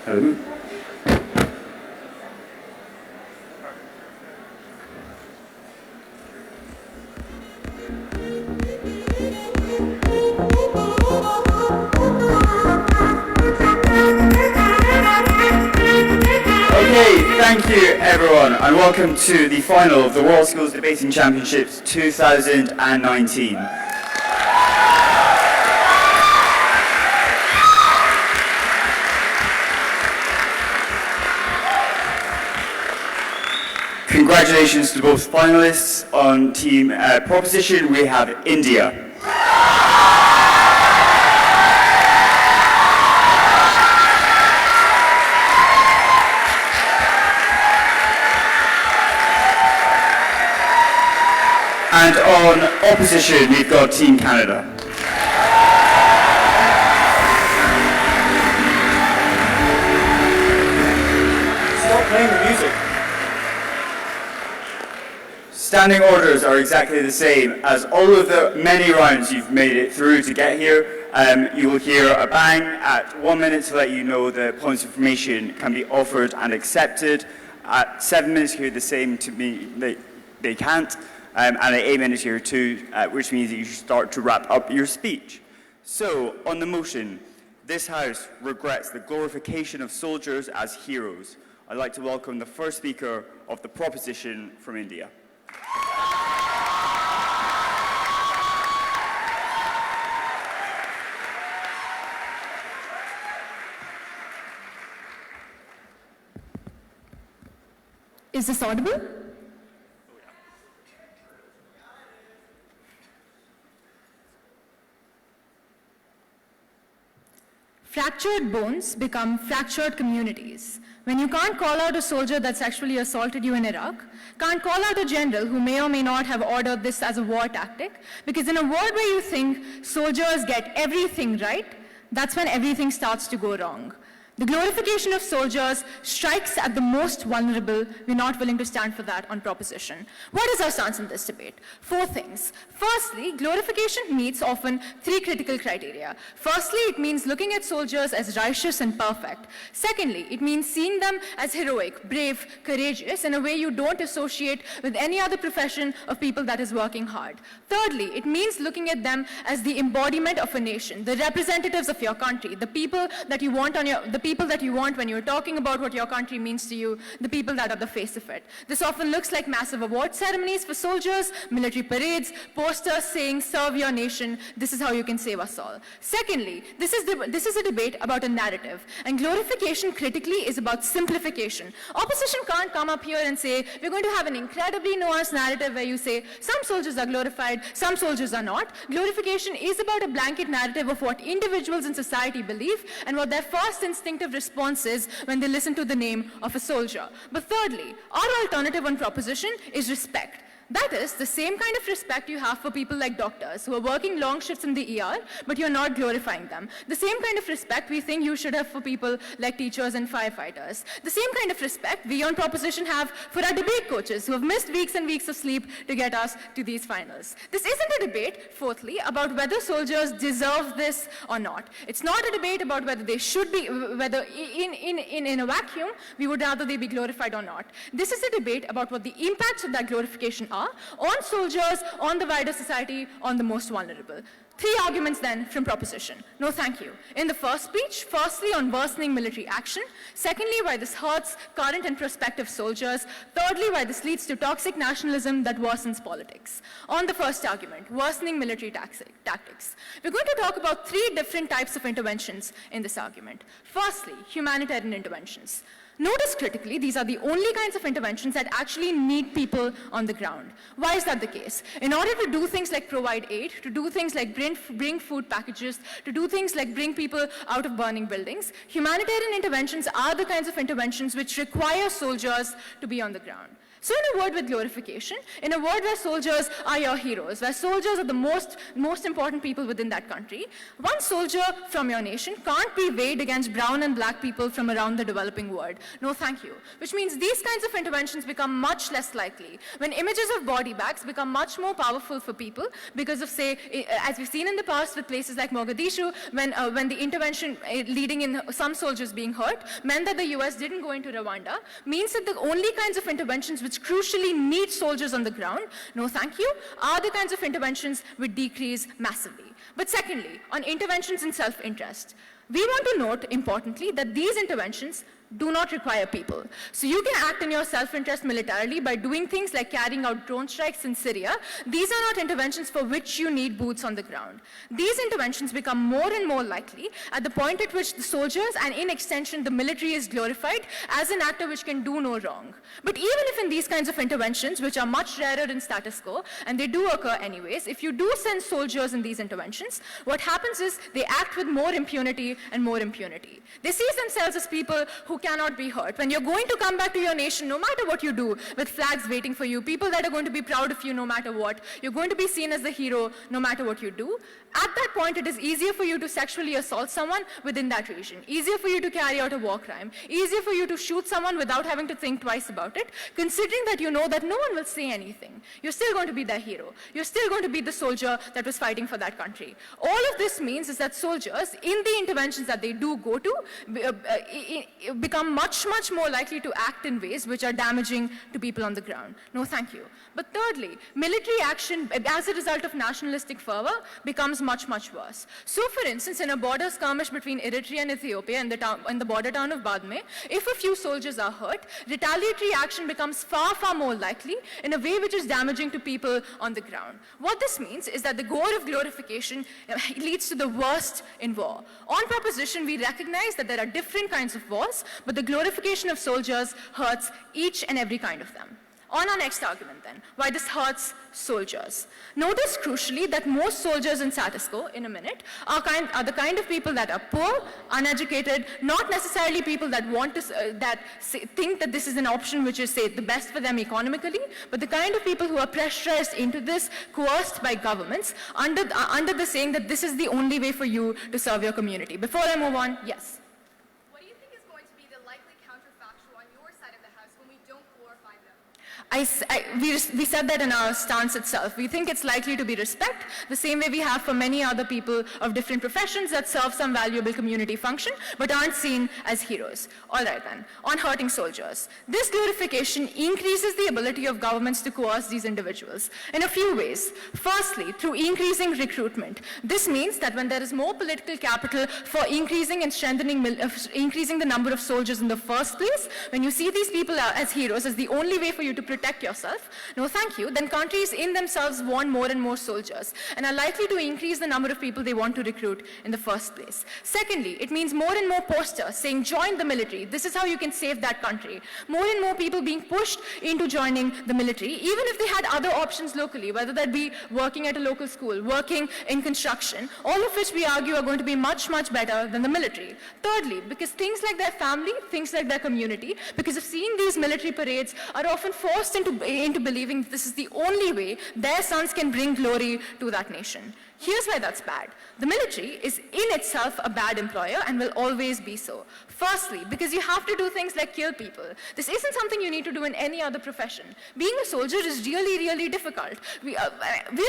Hello. Thank you everyone and welcome to the final of the World Schools Debating Championships 2019. Congratulations to both finalists. On team proposition we have India. And on opposition, we've got Team Canada. Stop playing the music. Standing orders are exactly the same as all of the many rounds you've made it through to get here. You will hear a bang at 1 minute to let you know the points of information can be offered and accepted. At 7 minutes, you hear the same to me, they can't. And at 8 minutes here too, which means that you should start to wrap up your speech. So, on the motion, this House regrets the glorification of soldiers as heroes. I'd like to welcome the first speaker of the proposition from India. Is this audible? Fractured bones become fractured communities. When you can't call out a soldier that sexually assaulted you in Iraq, can't call out a general who may or may not have ordered this as a war tactic, because in a world where you think soldiers get everything right, that's when everything starts to go wrong. The glorification of soldiers strikes at the most vulnerable. We're not willing to stand for that on proposition. What is our stance in this debate? 4 things. Firstly, glorification meets often 3 critical criteria. Firstly, it means looking at soldiers as righteous and perfect. Secondly, it means seeing them as heroic, brave, courageous in a way you don't associate with any other profession of people that is working hard. Thirdly, it means looking at them as the embodiment of a nation, the representatives of your country, the people that you want when you're talking about what your country means to you, the people that are the face of it. This often looks like massive award ceremonies for soldiers, military parades, posters saying, serve your nation, this is how you can save us all. Secondly, this is a debate about a narrative, and glorification critically is about simplification. Opposition can't come up here and say, we're going to have an incredibly nuanced narrative where you say, some soldiers are glorified, some soldiers are not. Glorification is about a blanket narrative of what individuals in society believe and what their first instinctive response is when they listen to the name of a soldier. But thirdly, our alternative on proposition is respect. That is the same kind of respect you have for people like doctors who are working long shifts in the ER, but you're not glorifying them. The same kind of respect we think you should have for people like teachers and firefighters. The same kind of respect we on proposition have for our debate coaches who have missed weeks and weeks of sleep to get us to these finals. This isn't a debate, fourthly, about whether soldiers deserve this or not. It's not a debate about whether they should be, whether in a vacuum, we would rather they be glorified or not. This is a debate about what the impacts of that glorification are on soldiers, on the wider society, on the most vulnerable. 3 arguments then from proposition. No thank you. In the first speech, firstly on worsening military action. Secondly, why this hurts current and prospective soldiers. Thirdly, why this leads to toxic nationalism that worsens politics. On the first argument, worsening military tactics. We're going to talk about 3 different types of interventions in this argument. Firstly, humanitarian interventions. Notice critically, these are the only kinds of interventions that actually need people on the ground. Why is that the case? In order to do things like provide aid, to do things like bring food packages, to do things like bring people out of burning buildings, humanitarian interventions are the kinds of interventions which require soldiers to be on the ground. So in a word with glorification, in a word where soldiers are your heroes, where soldiers are the most important people within that country, one soldier from your nation can't be weighed against brown and black people from around the developing world. No, thank you. Which means these kinds of interventions become much less likely when images of body bags become much more powerful for people because of, say, as we've seen in the past with places like Mogadishu, when the intervention leading in some soldiers being hurt meant that the US didn't go into Rwanda, means that the only kinds of interventions which crucially need soldiers on the ground, no thank you, are the kinds of interventions which decrease massively. But secondly, on interventions in self-interest, we want to note, importantly, that these interventions do not require people. So you can act in your self-interest militarily by doing things like carrying out drone strikes in Syria. These are not interventions for which you need boots on the ground. These interventions become more and more likely at the point at which the soldiers, and in extension the military, is glorified as an actor which can do no wrong. But even if in these kinds of interventions, which are much rarer in status quo, and they do occur anyways, if you do send soldiers in these interventions, what happens is they act with more impunity and more impunity. They see themselves as people who cannot be hurt. When you're going to come back to your nation, no matter what you do, with flags waiting for you, people that are going to be proud of you no matter what, you're going to be seen as the hero no matter what you do. At that point, it is easier for you to sexually assault someone within that region, easier for you to carry out a war crime, easier for you to shoot someone without having to think twice about it, considering that you know that no one will say anything. You're still going to be their hero. You're still going to be the soldier that was fighting for that country. All of this means is that soldiers, in the interventions that they do go to, become much more likely to act in ways which are damaging to people on the ground. No, thank you. But thirdly, military action as a result of nationalistic fervor becomes much worse. So for instance, in a border skirmish between Eritrea and Ethiopia in the border town of Badme, if a few soldiers are hurt, retaliatory action becomes far more likely in a way which is damaging to people on the ground. What this means is that the goal of glorification leads to the worst in war. On proposition, we recognize that there are different kinds of wars, but the glorification of soldiers hurts each and every kind of them. On our next argument then, why this hurts soldiers. Notice crucially that most soldiers in status quo, in a minute, are the kind of people that are poor, uneducated, not necessarily people that want to, think that this is an option which is, say, the best for them economically, but the kind of people who are pressurized into this, coerced by governments, under the saying that this is the only way for you to serve your community. Before I move on, yes. We said that in our stance itself. We think it's likely to be respect, the same way we have for many other people of different professions that serve some valuable community function, but aren't seen as heroes. All right then, on hurting soldiers. This glorification increases the ability of governments to coerce these individuals in a few ways. Firstly, through increasing recruitment. This means that when there is more political capital for increasing and strengthening, increasing the number of soldiers in the first place, when you see these people as heroes, as the only way for you to protect yourself, no thank you, then countries in themselves want more and more soldiers and are likely to increase the number of people they want to recruit in the first place. Secondly, it means more and more posters saying join the military, this is how you can save that country. More and more people being pushed into joining the military, even if they had other options locally, whether that be working at a local school, working in construction, all of which we argue are going to be much better than the military. Thirdly, because things like their family, things like their community, because of seeing these military parades, are often forced into believing that this is the only way their sons can bring glory to that nation. Here's why that's bad. The military is in itself a bad employer and will always be so. Firstly, because you have to do things like kill people. This isn't something you need to do in any other profession. Being a soldier is really difficult. We're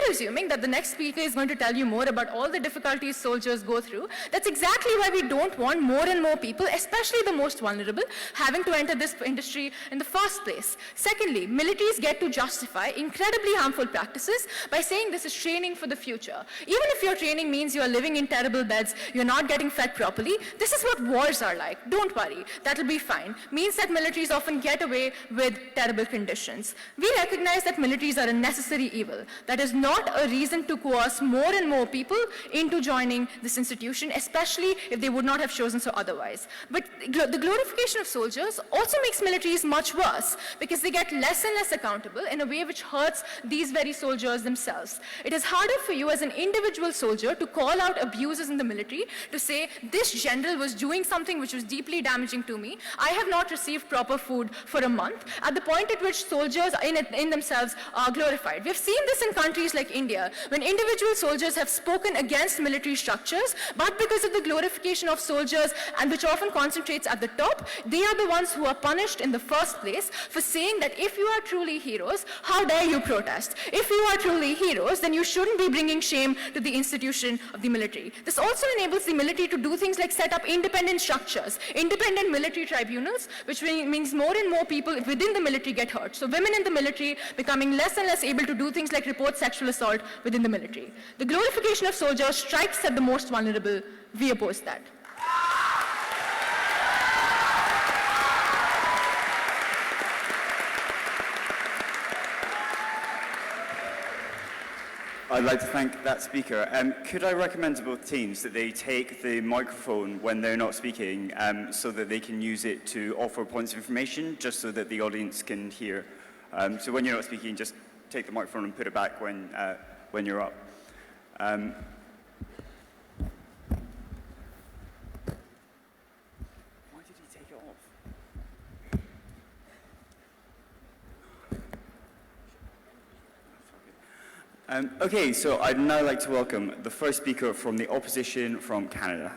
assuming that the next speaker is going to tell you more about all the difficulties soldiers go through. That's exactly why we don't want more and more people, especially the most vulnerable, having to enter this industry in the first place. Secondly, militaries get to justify incredibly harmful practices by saying this is training for the future. Even if your training means you are living in terrible beds, you're not getting fed properly, this is what wars are like. Don't worry, that'll be fine. Means that militaries often get away with terrible conditions. We recognize that militaries are a necessary evil. That is not a reason to coerce more and more people into joining this institution, especially if they would not have chosen so otherwise. But the glorification of soldiers also makes militaries much worse because they get less less and less accountable in a way which hurts these very soldiers themselves. It is harder for you as an individual soldier to call out abuses in the military, to say, this general was doing something which was deeply damaging to me. I have not received proper food for a month, at the point at which soldiers in themselves are glorified. We have seen this in countries like India, when individual soldiers have spoken against military structures, but because of the glorification of soldiers, and which often concentrates at the top, they are the ones who are punished in the first place for saying that if you are truly heroes, how dare you protest? If you are truly heroes, then you shouldn't be bringing shame to the institution of the military. This also enables the military to do things like set up independent structures, independent military tribunals, which means more and more people within the military get hurt. So women in the military becoming less and less able to do things like report sexual assault within the military. The glorification of soldiers strikes at the most vulnerable. We oppose that. I'd like to thank that speaker. Could I recommend to both teams that they take the microphone when they're not speaking so that they can use it to offer points of information, just so that the audience can hear. So when you're not speaking, just take the microphone and put it back when you're up. Why did he take it off? Okay, so I'd now like to welcome the first speaker from the opposition from Canada.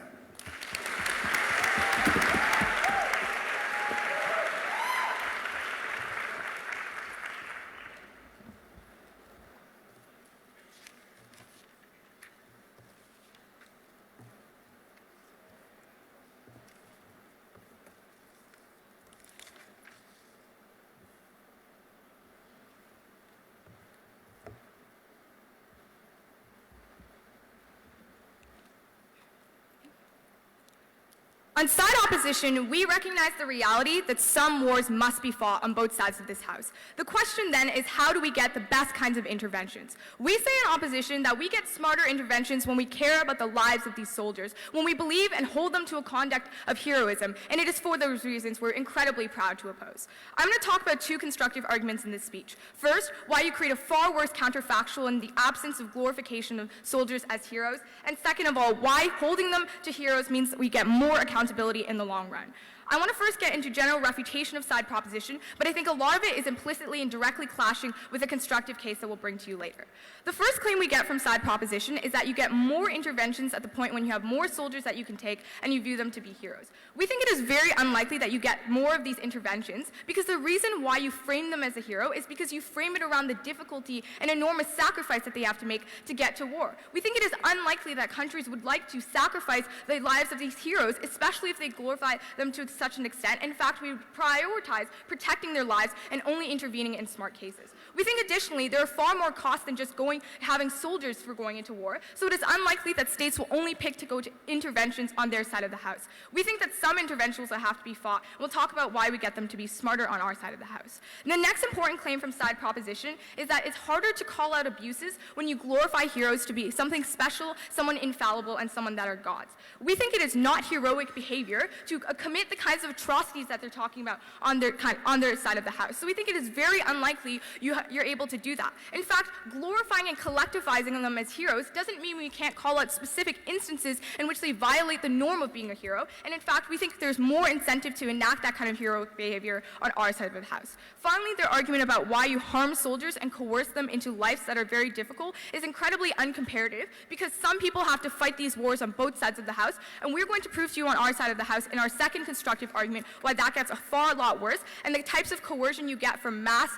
On side opposition, we recognize the reality that some wars must be fought on both sides of this House. The question then is, how do we get the best kinds of interventions? We say in opposition that we get smarter interventions when we care about the lives of these soldiers, when we believe and hold them to a conduct of heroism, and it is for those reasons we're incredibly proud to oppose. I'm going to talk about two constructive arguments in this speech. First, why you create a far worse counterfactual in the absence of glorification of soldiers as heroes, and second of all, why holding them to heroes means that we get more accountability in the long run. I want to first get into general refutation of side proposition, but I think a lot of it is implicitly and directly clashing with a constructive case that we'll bring to you later. The first claim we get from side proposition is that you get more interventions at the point when you have more soldiers that you can take and you view them to be heroes. We think it is very unlikely that you get more of these interventions because the reason why you frame them as a hero is because you frame it around the difficulty and enormous sacrifice that they have to make to get to war. We think it is unlikely that countries would like to sacrifice the lives of these heroes, especially if they glorify them to such an extent. In fact, we prioritize protecting their lives and only intervening in smart cases. We think additionally there are far more costs than just having soldiers for going into war, so it is unlikely that states will only pick to go to interventions on their side of the House. We think that some interventions will have to be fought. We'll talk about why we get them to be smarter on our side of the House. And the next important claim from side proposition is that it's harder to call out abuses when you glorify heroes to be something special, someone infallible, and someone that are gods. We think it is not heroic behavior to commit the kinds of atrocities that they're talking about on their side of the House. So we think it is very unlikely you're able to do that. In fact, glorifying and collectivizing them as heroes doesn't mean we can't call out specific instances in which they violate the norm of being a hero. And in fact, we think there's more incentive to enact that kind of heroic behavior on our side of the House. Finally, their argument about why you harm soldiers and coerce them into lives that are very difficult is incredibly uncomparative because some people have to fight these wars on both sides of the House, and we're going to prove to you on our side of the House in our second constructive argument why that gets a far lot worse, and the types of coercion you get from mass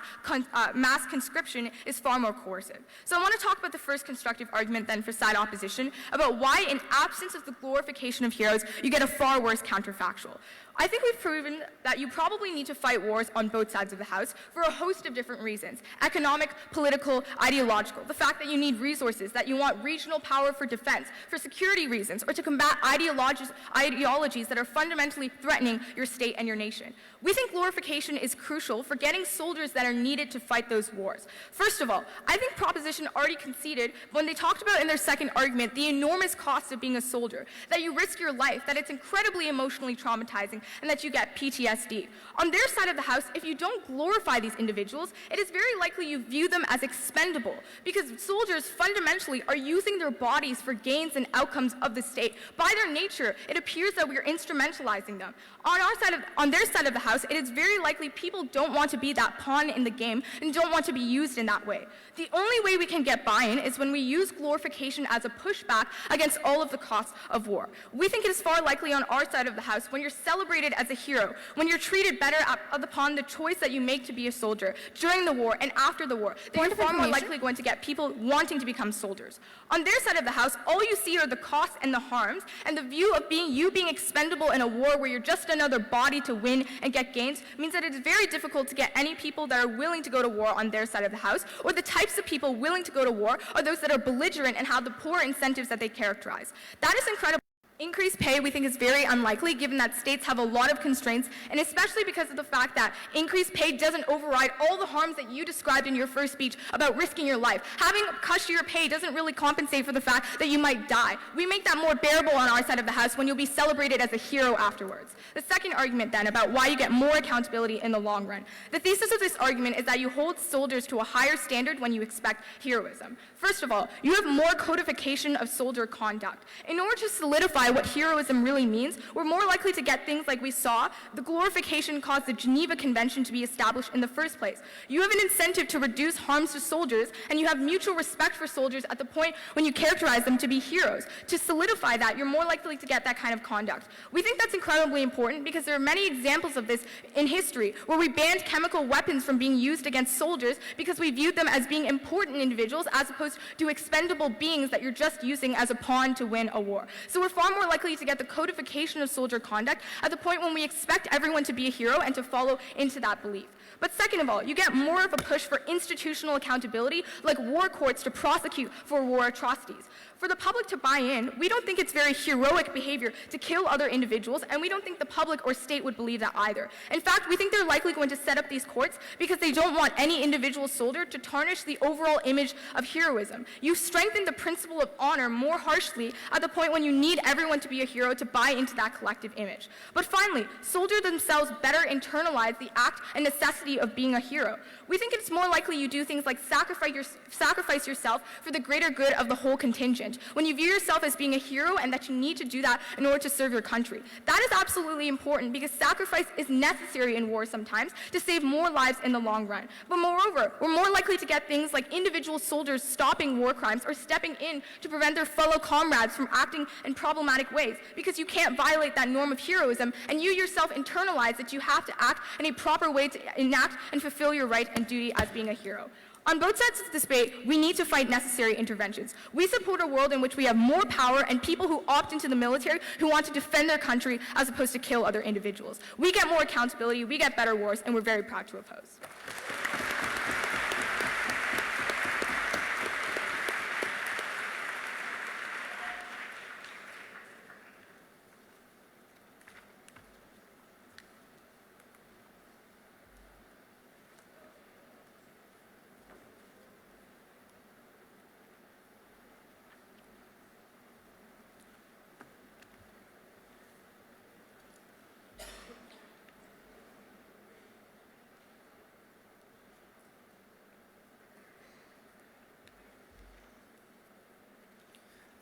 conscription is far more coercive. So I want to talk about the first constructive argument then for side opposition about why in absence of the glorification of heroes, you get a far worse counterfactual. I think we've proven that you probably need to fight wars on both sides of the House for a host of different reasons: economic, political, ideological. The fact that you need resources, that you want regional power for defense, for security reasons, or to combat ideologies that are fundamentally threatening your state and your nation. We think glorification is crucial for getting soldiers that are needed to fight those wars. First of all, I think proposition already conceded when they talked about in their second argument the enormous cost of being a soldier, that you risk your life, that it's incredibly emotionally traumatizing, and that you get PTSD. On their side of the house, if you don't glorify these individuals, it is very likely you view them as expendable, because soldiers fundamentally are using their bodies for gains and outcomes of the state. By their nature, it appears that we are instrumentalizing them. On their side of the house, it is very likely people don't want to be that pawn in the game and don't want to be used in that way. The only way we can get buy-in is when we use glorification as a pushback against all of the costs of war. We think it is far likely on our side of the house when you're celebrated as a hero, when you're treated better upon the choice that you make to be a soldier during the war and after the war, that you're far more likely going to get people wanting to become soldiers. On their side of the house, all you see are the costs and the harms, and the view of you being expendable in a war where you're just another body to win and get gains means that it is very difficult to get any people that are willing to go to war on their side of the house, or the types of people willing to go to war are those that are belligerent and have the poor incentives that they characterize. That is incredible. Increased pay, we think, is very unlikely, given that states have a lot of constraints, and especially because of the fact that increased pay doesn't override all the harms that you described in your first speech about risking your life. Having cushier pay doesn't really compensate for the fact that you might die. We make that more bearable on our side of the house when you'll be celebrated as a hero afterwards. The second argument, then, about why you get more accountability in the long run. The thesis of this argument is that you hold soldiers to a higher standard when you expect heroism. First of all, you have more codification of soldier conduct. In order to solidify what heroism really means, we're more likely to get things like we saw. The glorification caused the Geneva Convention to be established in the first place. You have an incentive to reduce harms to soldiers, and you have mutual respect for soldiers at the point when you characterize them to be heroes. To solidify that, you're more likely to get that kind of conduct. We think that's incredibly important because there are many examples of this in history where we banned chemical weapons from being used against soldiers because we viewed them as being important individuals as opposed to expendable beings that you're just using as a pawn to win a war. So we're far more likely to get the codification of soldier conduct at the point when we expect everyone to be a hero and to follow into that belief. But second of all, you get more of a push for institutional accountability, like war courts to prosecute for war atrocities. For the public to buy in, we don't think it's very heroic behavior to kill other individuals, and we don't think the public or state would believe that either. In fact, we think they're likely going to set up these courts because they don't want any individual soldier to tarnish the overall image of heroism. You strengthen the principle of honor more harshly at the point when you need everyone to be a hero to buy into that collective image. But finally, soldiers themselves better internalize the act and necessity of being a hero. We think it's more likely you do things like sacrifice yourself for the greater good of the whole contingent, when you view yourself as being a hero and that you need to do that in order to serve your country. That is absolutely important because sacrifice is necessary in war sometimes to save more lives in the long run. But moreover, we're more likely to get things like individual soldiers stopping war crimes or stepping in to prevent their fellow comrades from acting in problematic ways, because you can't violate that norm of heroism, and you yourself internalize that you have to act in a proper way to enact and fulfill your right and duty as being a hero. On both sides of this debate, we need to fight necessary interventions. We support a world in which we have more power and people who opt into the military who want to defend their country as opposed to kill other individuals. We get more accountability, we get better wars, and we're very proud to oppose.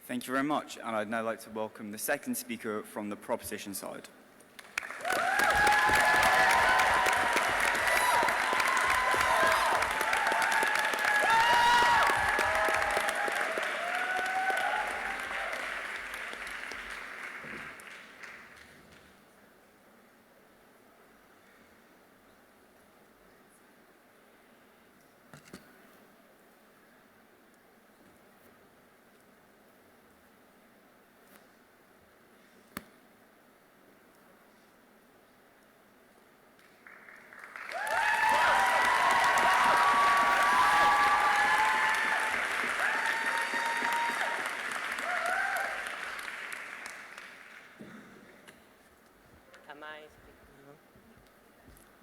Thank you very much, and I'd now like to welcome the second speaker from the proposition side.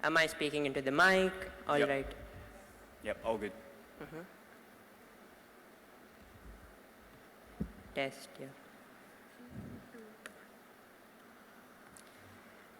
Am I speaking into the mic? All Yep. right. Yep, all good. Test, yeah.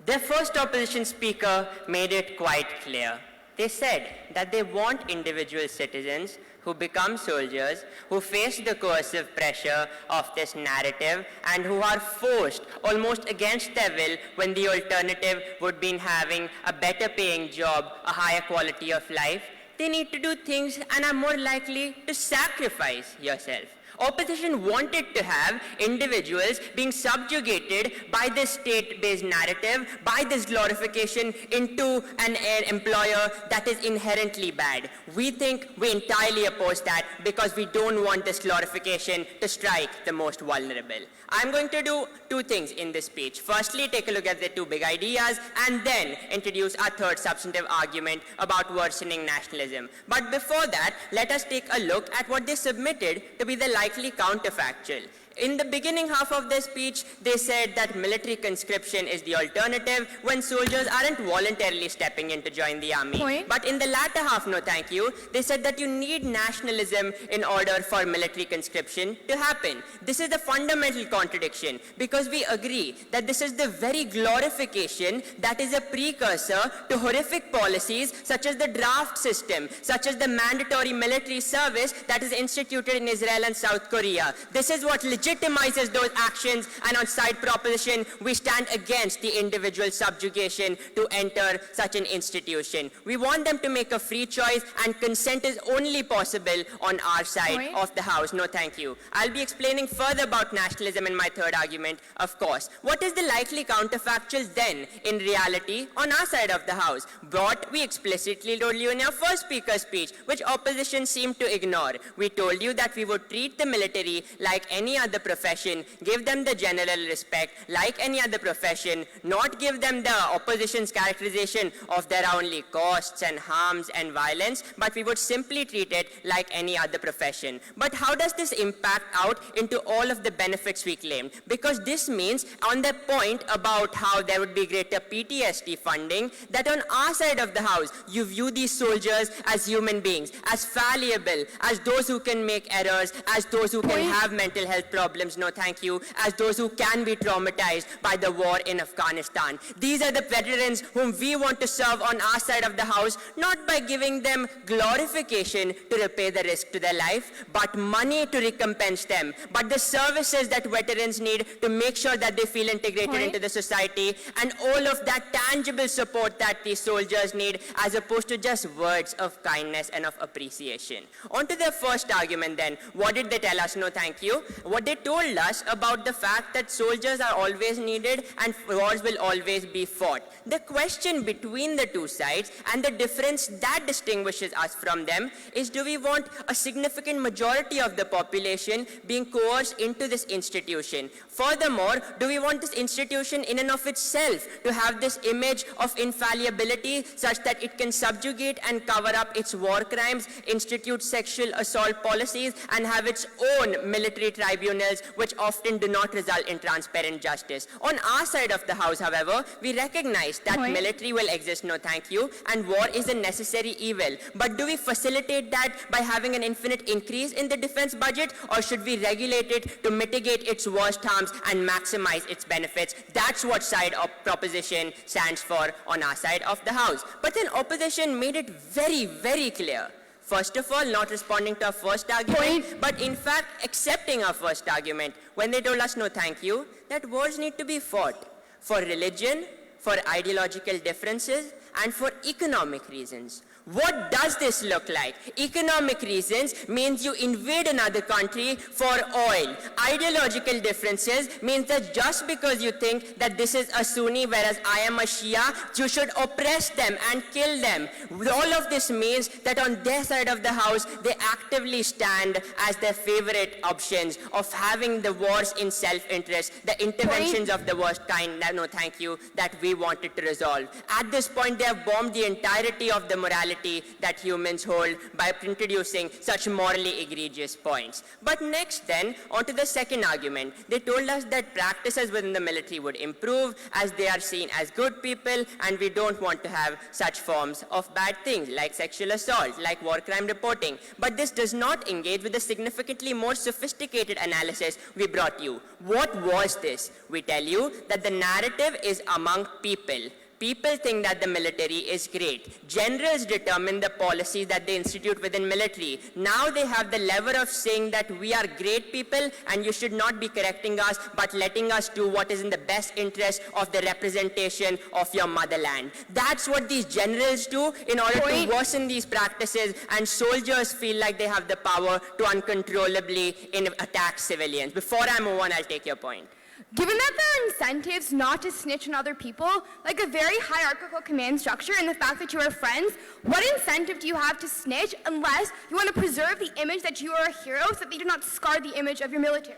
The first opposition speaker made it quite clear. They said that they want individual citizens who become soldiers, who face the coercive pressure of this narrative, and who are forced almost against their will when the alternative would be having a better paying job, a higher quality of life. They need to do things and are more likely to sacrifice yourself. Opposition wanted to have individuals being subjugated by this state-based narrative, by this glorification into an employer that is inherently bad. We think we entirely oppose that because we don't want this glorification to strike the most vulnerable. I'm going to do two things in this speech. Firstly, take a look at the two big ideas and then introduce our third substantive argument about worsening nationalism. But before that, let us take a look at what they submitted to be the likely counterfactual. In the beginning half of their speech, they said that military conscription is the alternative when soldiers aren't voluntarily stepping in to join the army. Point. But in the latter half, no thank you, they said that you need nationalism in order for military conscription to happen. This is a fundamental contradiction because we agree that this is the very glorification that is a precursor to horrific policies such as the draft system, such as the mandatory military service that is instituted in Israel and South Korea. This is what legitimizes those actions, and on side proposition, we stand against the individual subjugation to enter such an institution. We want them to make a free choice, and consent is only possible on our side Point. of the house. No thank you. I'll be explaining further about nationalism in my third argument, of course. What is the likely counterfactual then, in reality, on our side of the house? What we explicitly told you in our first speaker's speech, which opposition seemed to ignore. We told you that we would treat the military like any other profession, give them the general respect like any other profession, not give them the opposition's characterization of there are only costs and harms and violence, but we would simply treat it like any other profession. But how does this impact out into all of the benefits we claimed? Because this means on the point about how there would be greater PTSD funding, that on our side of the house, you view these soldiers as human beings, as fallible, as those who can make errors, as those who can have mental health problems, no thank you, as those who can be traumatized by the war in Afghanistan. These are the veterans whom we want to serve on our side of the house, not by giving them glorification to repay the risk to their life, but money to recompense them, but the services that veterans need to make sure that they feel integrated into the society, and all of that tangible support that these soldiers need, as opposed to just words of kindness and of appreciation. On to their first argument then. What did they tell us? No thank you. What they told us about the fact that soldiers are always needed and wars will always be fought. The question between the two sides and the difference that distinguishes us from them is, do we want a significant majority of the population being coerced into this institution? Furthermore, do we want this institution in and of itself to have this image of infallibility such that it can subjugate and cover up its war crimes, institute sexual assault policies, and have its own military tribunals which often do not result in transparent justice? On our side of the house, however, we recognize that military will exist, no thank you, and war is a necessary evil. But do we facilitate that by having an infinite increase in the defense budget, or should we regulate it to mitigate its worst harms and maximize its benefits? That's what side of proposition stands for on our side of the house. But then opposition made it very, very clear. First of all, not responding to our first argument, but in fact accepting our first argument when they told us no thank you, that wars need to be fought for religion, for ideological differences, and for economic reasons. What does this look like? Economic reasons means you invade another country for oil. Ideological differences means that just because you think that this is a Sunni whereas I am a Shia, you should oppress them and kill them. All of this means that on their side of the house, they actively stand as their favorite options of having the wars in self-interest, the interventions of the worst kind, no thank you, that we wanted to resolve. At this point, they have bombed the entirety of the morality reality that humans hold by introducing such morally egregious points. But next then, on to the second argument. They told us that practices within the military would improve as they are seen as good people, and we don't want to have such forms of bad things like sexual assault, like war crime reporting. But this does not engage with the significantly more sophisticated analysis we brought you. What was this? We tell you that the narrative is among people. People think that the military is great. Generals determine the policies that they institute within military. Now they have the lever of saying that we are great people and you should not be correcting us but letting us do what is in the best interest of the representation of your motherland. That's what these generals do in order to worsen these practices, and soldiers feel like they have the power to uncontrollably attack civilians. Before I move on, I'll take your point. Given that there are incentives not to snitch on other people, like a very hierarchical command structure and the fact that you are friends, what incentive do you have to snitch unless you want to preserve the image that you are a hero so that they do not scar the image of your military?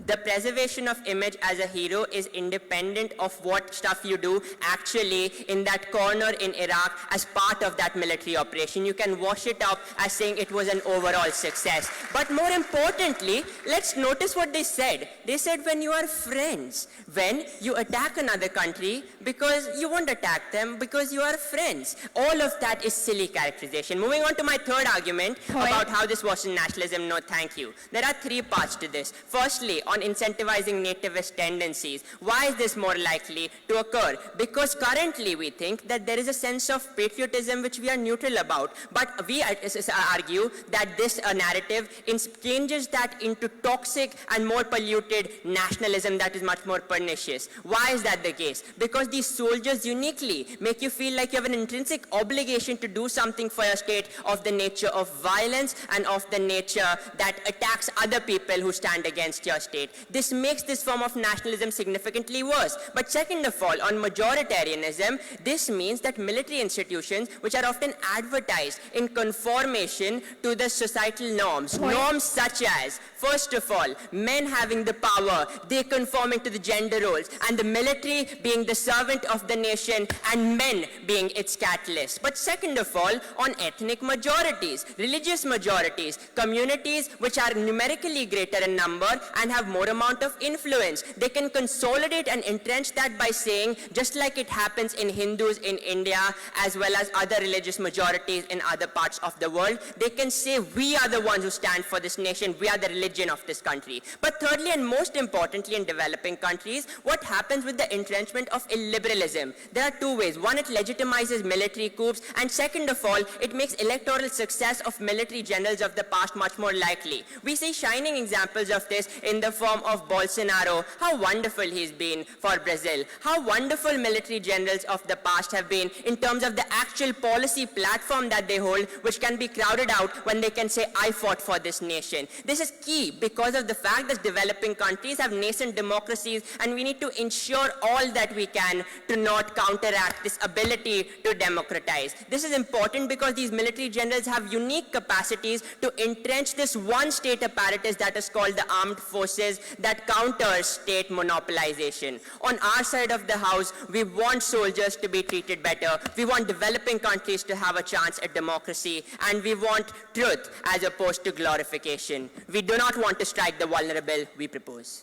The preservation of image as a hero is independent of what stuff you do actually in that corner in Iraq as part of that military operation. You can wash it up as saying it was an overall success. But more importantly, let's notice what they said. They said when you are friends, when you attack another country because you won't attack them because you are friends. All of that is silly characterization. Moving on to my third argument about how this wasn't nationalism, no thank you. There are three parts to this. Firstly, on incentivizing nativist tendencies. Why is this more likely to occur? Because currently we think that there is a sense of patriotism which we are neutral about, but we argue that this narrative changes that into toxic and more polluted nationalism that is much more pernicious. Why is that the case? Because these soldiers uniquely make you feel like you have an intrinsic obligation to do something for your state of the nature of violence and of the nature that attacks other people who stand against your state. This makes this form of nationalism significantly worse. But second of all, on majoritarianism, this means that military institutions, which are often advertised in conformation to the societal norms, norms such as, first of all, men having the power, they conforming to the gender roles, and the military being the servant of the nation and men being its catalyst. But second of all, on ethnic majorities, religious majorities, communities which are numerically greater in number and have more amount of influence. They can consolidate and entrench that by saying, just like it happens in Hindus in India as well as other religious majorities in other parts of the world, they can say we are the ones who stand for this nation, we are the religion of this country. But thirdly and most importantly in developing countries, what happens with the entrenchment of illiberalism? There are two ways. One, it legitimizes military coups, and second of all, it makes electoral success of military generals of the past much more likely. We see shining examples of this in the form of Bolsonaro, how wonderful he's been for Brazil, how wonderful military generals of the past have been in terms of the actual policy platform that they hold, which can be crowded out when they can say, I fought for this nation. This is key because of the fact that developing countries have nascent democracies, and we need to ensure all that we can to not counteract this ability to democratize. This is important because these military generals have unique capacities to entrench this one state apparatus that is called the armed forces that counters state monopolization. On our side of the house, we want soldiers to be treated better. We want developing countries to have a chance at democracy, and we want truth as opposed to glorification. We do not want to strike the vulnerable, we propose.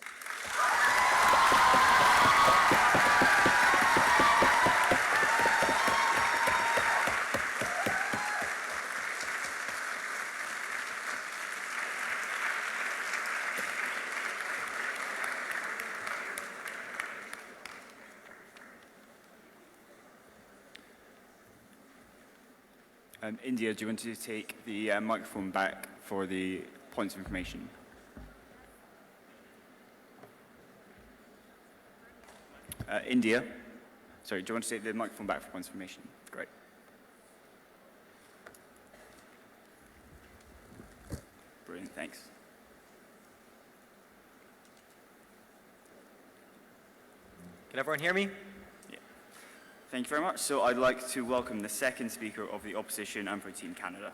India, do you want to take the microphone back for the points of information? India, sorry, do you want to take the microphone back for points of information? Great. Brilliant, thanks. Can everyone hear me? Thank you very much. So I'd like to welcome the second speaker of the opposition and for Team Canada.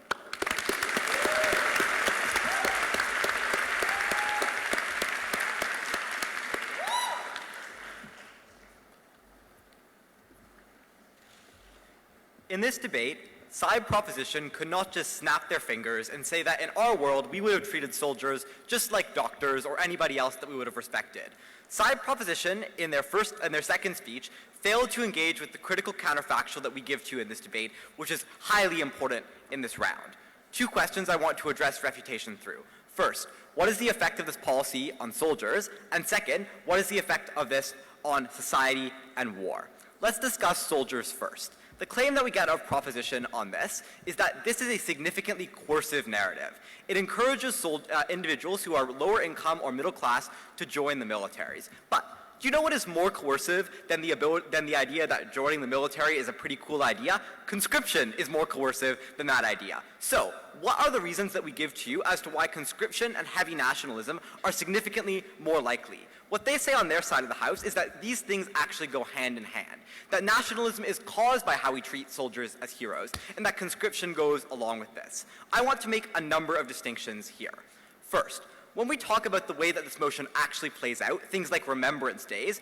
In this debate, side proposition could not just snap their fingers and say that in our world we would have treated soldiers just like doctors or anybody else that we would have respected. Side proposition in their second speech failed to engage with the critical counterfactual that we give to you in this debate, which is highly important in this round. Two questions I want to address refutation through. First, what is the effect of this policy on soldiers? And second, what is the effect of this on society and war? Let's discuss soldiers first. The claim that we get of proposition on this is that this is a significantly coercive narrative. It encourages individuals who are lower income or middle class to join the militaries. But do you know what is more coercive than the idea that joining the military is a pretty cool idea? Conscription is more coercive than that idea. So, what are the reasons that we give to you as to why conscription and heavy nationalism are significantly more likely? What they say on their side of the house is that these things actually go hand in hand. That nationalism is caused by how we treat soldiers as heroes, and that conscription goes along with this. I want to make a number of distinctions here. First, when we talk about the way that this motion actually plays out, things like Remembrance Days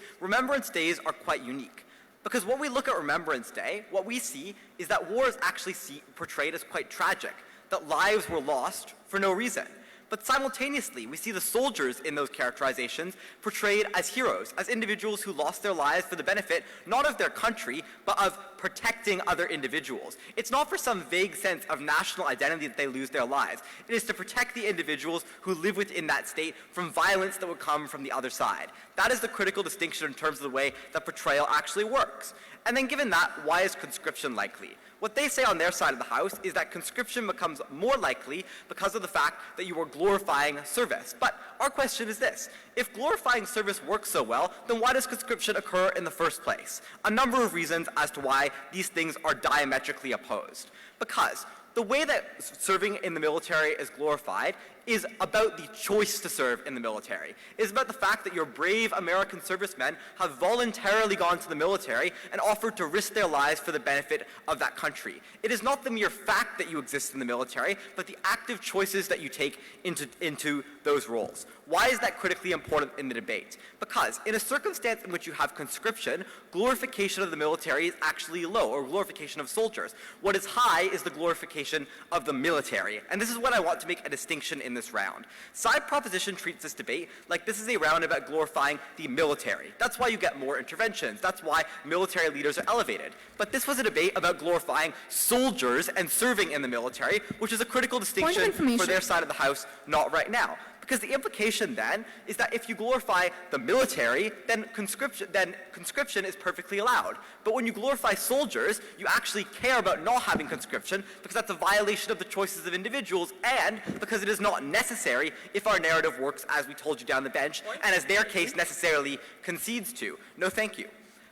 are quite unique. Because when we look at Remembrance Day, what we see is that war is actually portrayed as quite tragic, that lives were lost for no reason. But simultaneously, we see the soldiers in those characterizations portrayed as heroes, as individuals who lost their lives for the benefit not of their country, but of protecting other individuals. It's not for some vague sense of national identity that they lose their lives. It is to protect the individuals who live within that state from violence that would come from the other side. That is the critical distinction in terms of the way that portrayal actually works. And then given that, why is conscription likely? What they say on their side of the house is that conscription becomes more likely because of the fact that you are glorifying service. But our question is this: if glorifying service works so well, then why does conscription occur in the first place? A number of reasons as to why these things are diametrically opposed. Because the way that serving in the military is glorified is about the choice to serve in the military. It is about the fact that your brave American servicemen have voluntarily gone to the military and offered to risk their lives for the benefit of that country. It is not the mere fact that you exist in the military, but the active choices that you take into those roles. Why is that critically important in the debate? Because in a circumstance in which you have conscription, glorification of the military is actually low, or glorification of soldiers. What is high is the glorification of the military. And this is what I want to make a distinction in this round. Side proposition treats this debate like this is a round about glorifying the military. That's why you get more interventions. That's why military leaders are elevated. But this was a debate about glorifying soldiers and serving in the military, which is a critical distinction for their side of the house, not right now. Because the implication then is that if you glorify the military, then conscription is perfectly allowed. But when you glorify soldiers, you actually care about not having conscription because that's a violation of the choices of individuals and because it is not necessary if our narrative works as we told you down the bench and as their case necessarily concedes to. No thank you.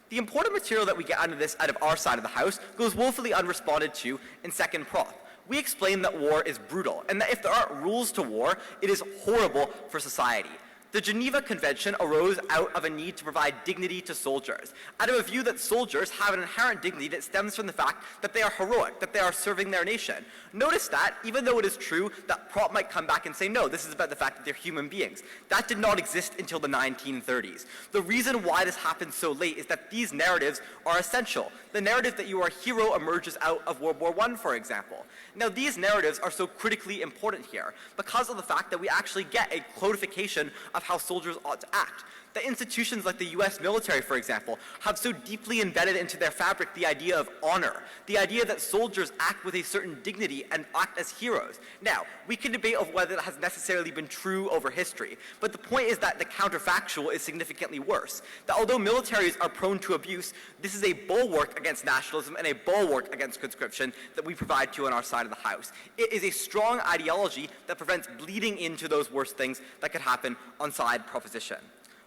The important material that we get out of our side of the house goes woefully unresponded to in second prof. We explain that war is brutal, and that if there aren't rules to war, it is horrible for society. The Geneva Convention arose out of a need to provide dignity to soldiers, out of a view that soldiers have an inherent dignity that stems from the fact that they are heroic, that they are serving their nation. Notice that, even though it is true that Prop might come back and say, no, this is about the fact that they're human beings. That did not exist until the 1930s. The reason why this happened so late is that these narratives are essential. The narrative that you are a hero emerges out of World War I, for example. Now, these narratives are so critically important here because of the fact that we actually get a codification of how soldiers ought to act. That institutions like the US military, for example, have so deeply embedded into their fabric the idea of honor, the idea that soldiers act with a certain dignity and act as heroes. Now, we can debate of whether that has necessarily been true over history, but the point is that the counterfactual is significantly worse. That although militaries are prone to abuse, this is a bulwark against nationalism and a bulwark against conscription that we provide to you on our side of the house. It is a strong ideology that prevents bleeding into those worst things that could happen on side proposition.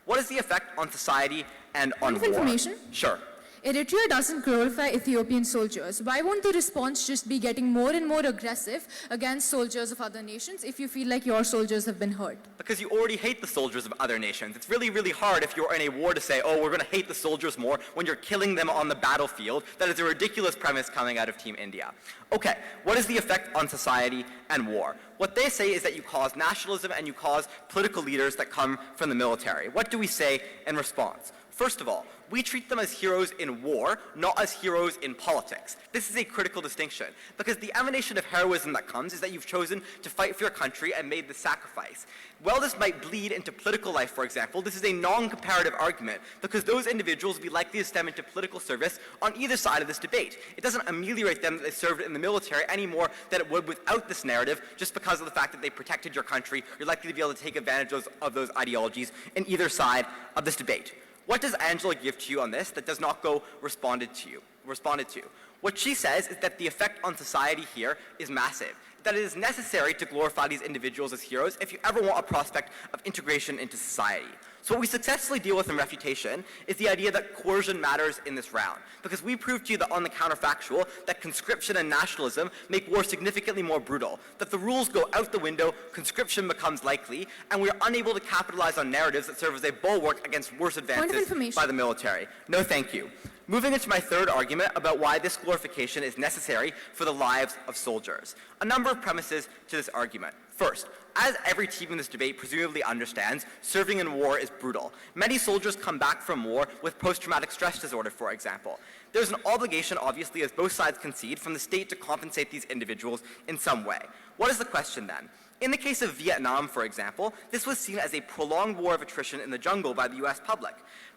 What is the effect on society and on war? Information? Sure. Eritrea doesn't glorify Ethiopian soldiers. Why won't the response just be getting more and more aggressive against soldiers of other nations if you feel like your soldiers have been hurt? Because you already hate the soldiers of other nations. It's really, really hard if you're in a war to say, oh, we're going to hate the soldiers more when you're killing them on the battlefield. That is a ridiculous premise coming out of Team India. Okay, what is the effect on society and war? What they say is that you cause nationalism and you cause political leaders that come from the military. What do we say in response? First of all, we treat them as heroes in war, not as heroes in politics. This is a critical distinction, because the emanation of heroism that comes is that you've chosen to fight for your country and made the sacrifice. While this might bleed into political life, for example, this is a non-comparative argument, because those individuals will be likely to stem into political service on either side of this debate. It doesn't ameliorate them that they served in the military any more than it would without this narrative, just because of the fact that they protected your country. You're likely to be able to take advantage of those ideologies in either side of this debate. What does Angela give to you on this that does not go responded to? What she says is that the effect on society here is massive, that it is necessary to glorify these individuals as heroes if you ever want a prospect of integration into society. So what we successfully deal with in refutation is the idea that coercion matters in this round, because we proved to you that on the counterfactual that conscription and nationalism make war significantly more brutal, that the rules go out the window, conscription becomes likely, and we are unable to capitalize on narratives that serve as a bulwark against worse advances by the military. No thank you. Moving into my third argument about why this glorification is necessary for the lives of soldiers. A number of premises to this argument. First, as every team in this debate presumably understands, serving in war is brutal. Many soldiers come back from war with post-traumatic stress disorder, for example. There's an obligation, obviously, as both sides concede, from the state to compensate these individuals in some way. What is the question then? In the case of Vietnam, for example, this was seen as a prolonged war of attrition in the jungle by the US public.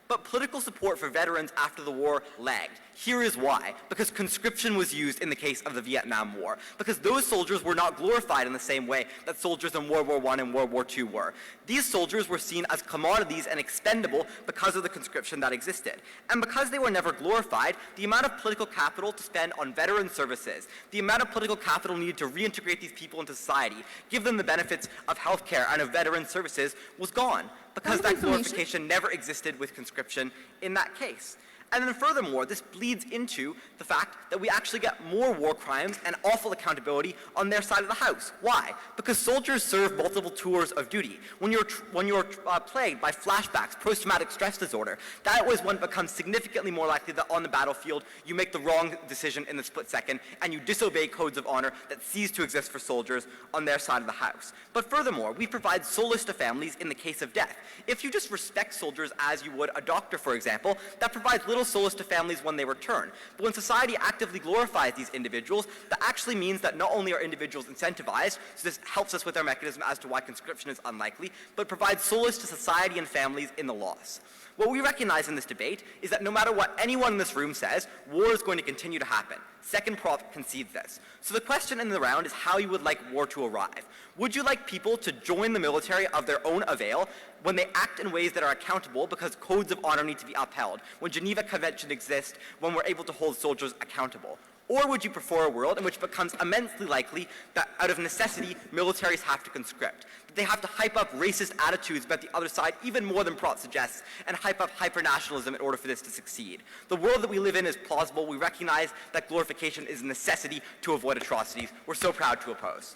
But political support for veterans after the war lagged. Here is why. Because conscription was used in the case of the Vietnam War. Because those soldiers were not glorified in the same way that soldiers in World War I and World War II were. These soldiers were seen as commodities and expendable because of the conscription that existed. And because they were never glorified, the amount of political capital to spend on veteran services, the amount of political capital needed to reintegrate these people into society, give them the benefits of healthcare and of veteran services, was gone. Because that glorification never existed with conscription in that case. And then furthermore, this bleeds into the fact that we actually get more war crimes and awful accountability on their side of the house. Why? Because soldiers serve multiple tours of duty. When you're plagued by flashbacks, post-traumatic stress disorder, that was when it becomes significantly more likely that on the battlefield you make the wrong decision in the split second and you disobey codes of honor that cease to exist for soldiers on their side of the house. But furthermore, we provide solace to families in the case of death. If you just respect soldiers as you would a doctor, for example, that provides little solace to families when they return. But when society actively glorifies these individuals, that actually means that not only are individuals incentivized, so this helps us with our mechanism as to why conscription is unlikely, but provides solace to society and families in the loss. What we recognize in this debate is that no matter what anyone in this room says, war is going to continue to happen. Second prop concedes this. So the question in the round is how you would like war to arrive. Would you like people to join the military of their own avail when they act in ways that are accountable because codes of honor need to be upheld, when Geneva Convention exists, when we're able to hold soldiers accountable? Or would you prefer a world in which it becomes immensely likely that out of necessity, militaries have to conscript? That they have to hype up racist attitudes about the other side even more than Prot suggests, and hype up hyper-nationalism in order for this to succeed. The world that we live in is plausible. We recognize that glorification is a necessity to avoid atrocities. We're so proud to oppose.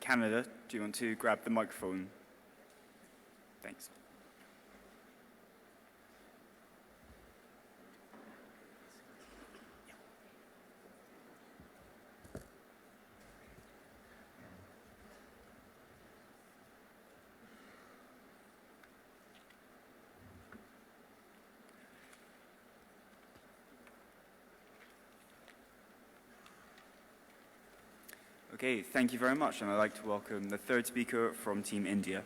Canada, do you want to grab the microphone? Thanks. Okay, thank you very much, and I'd like to welcome the third speaker from Team India.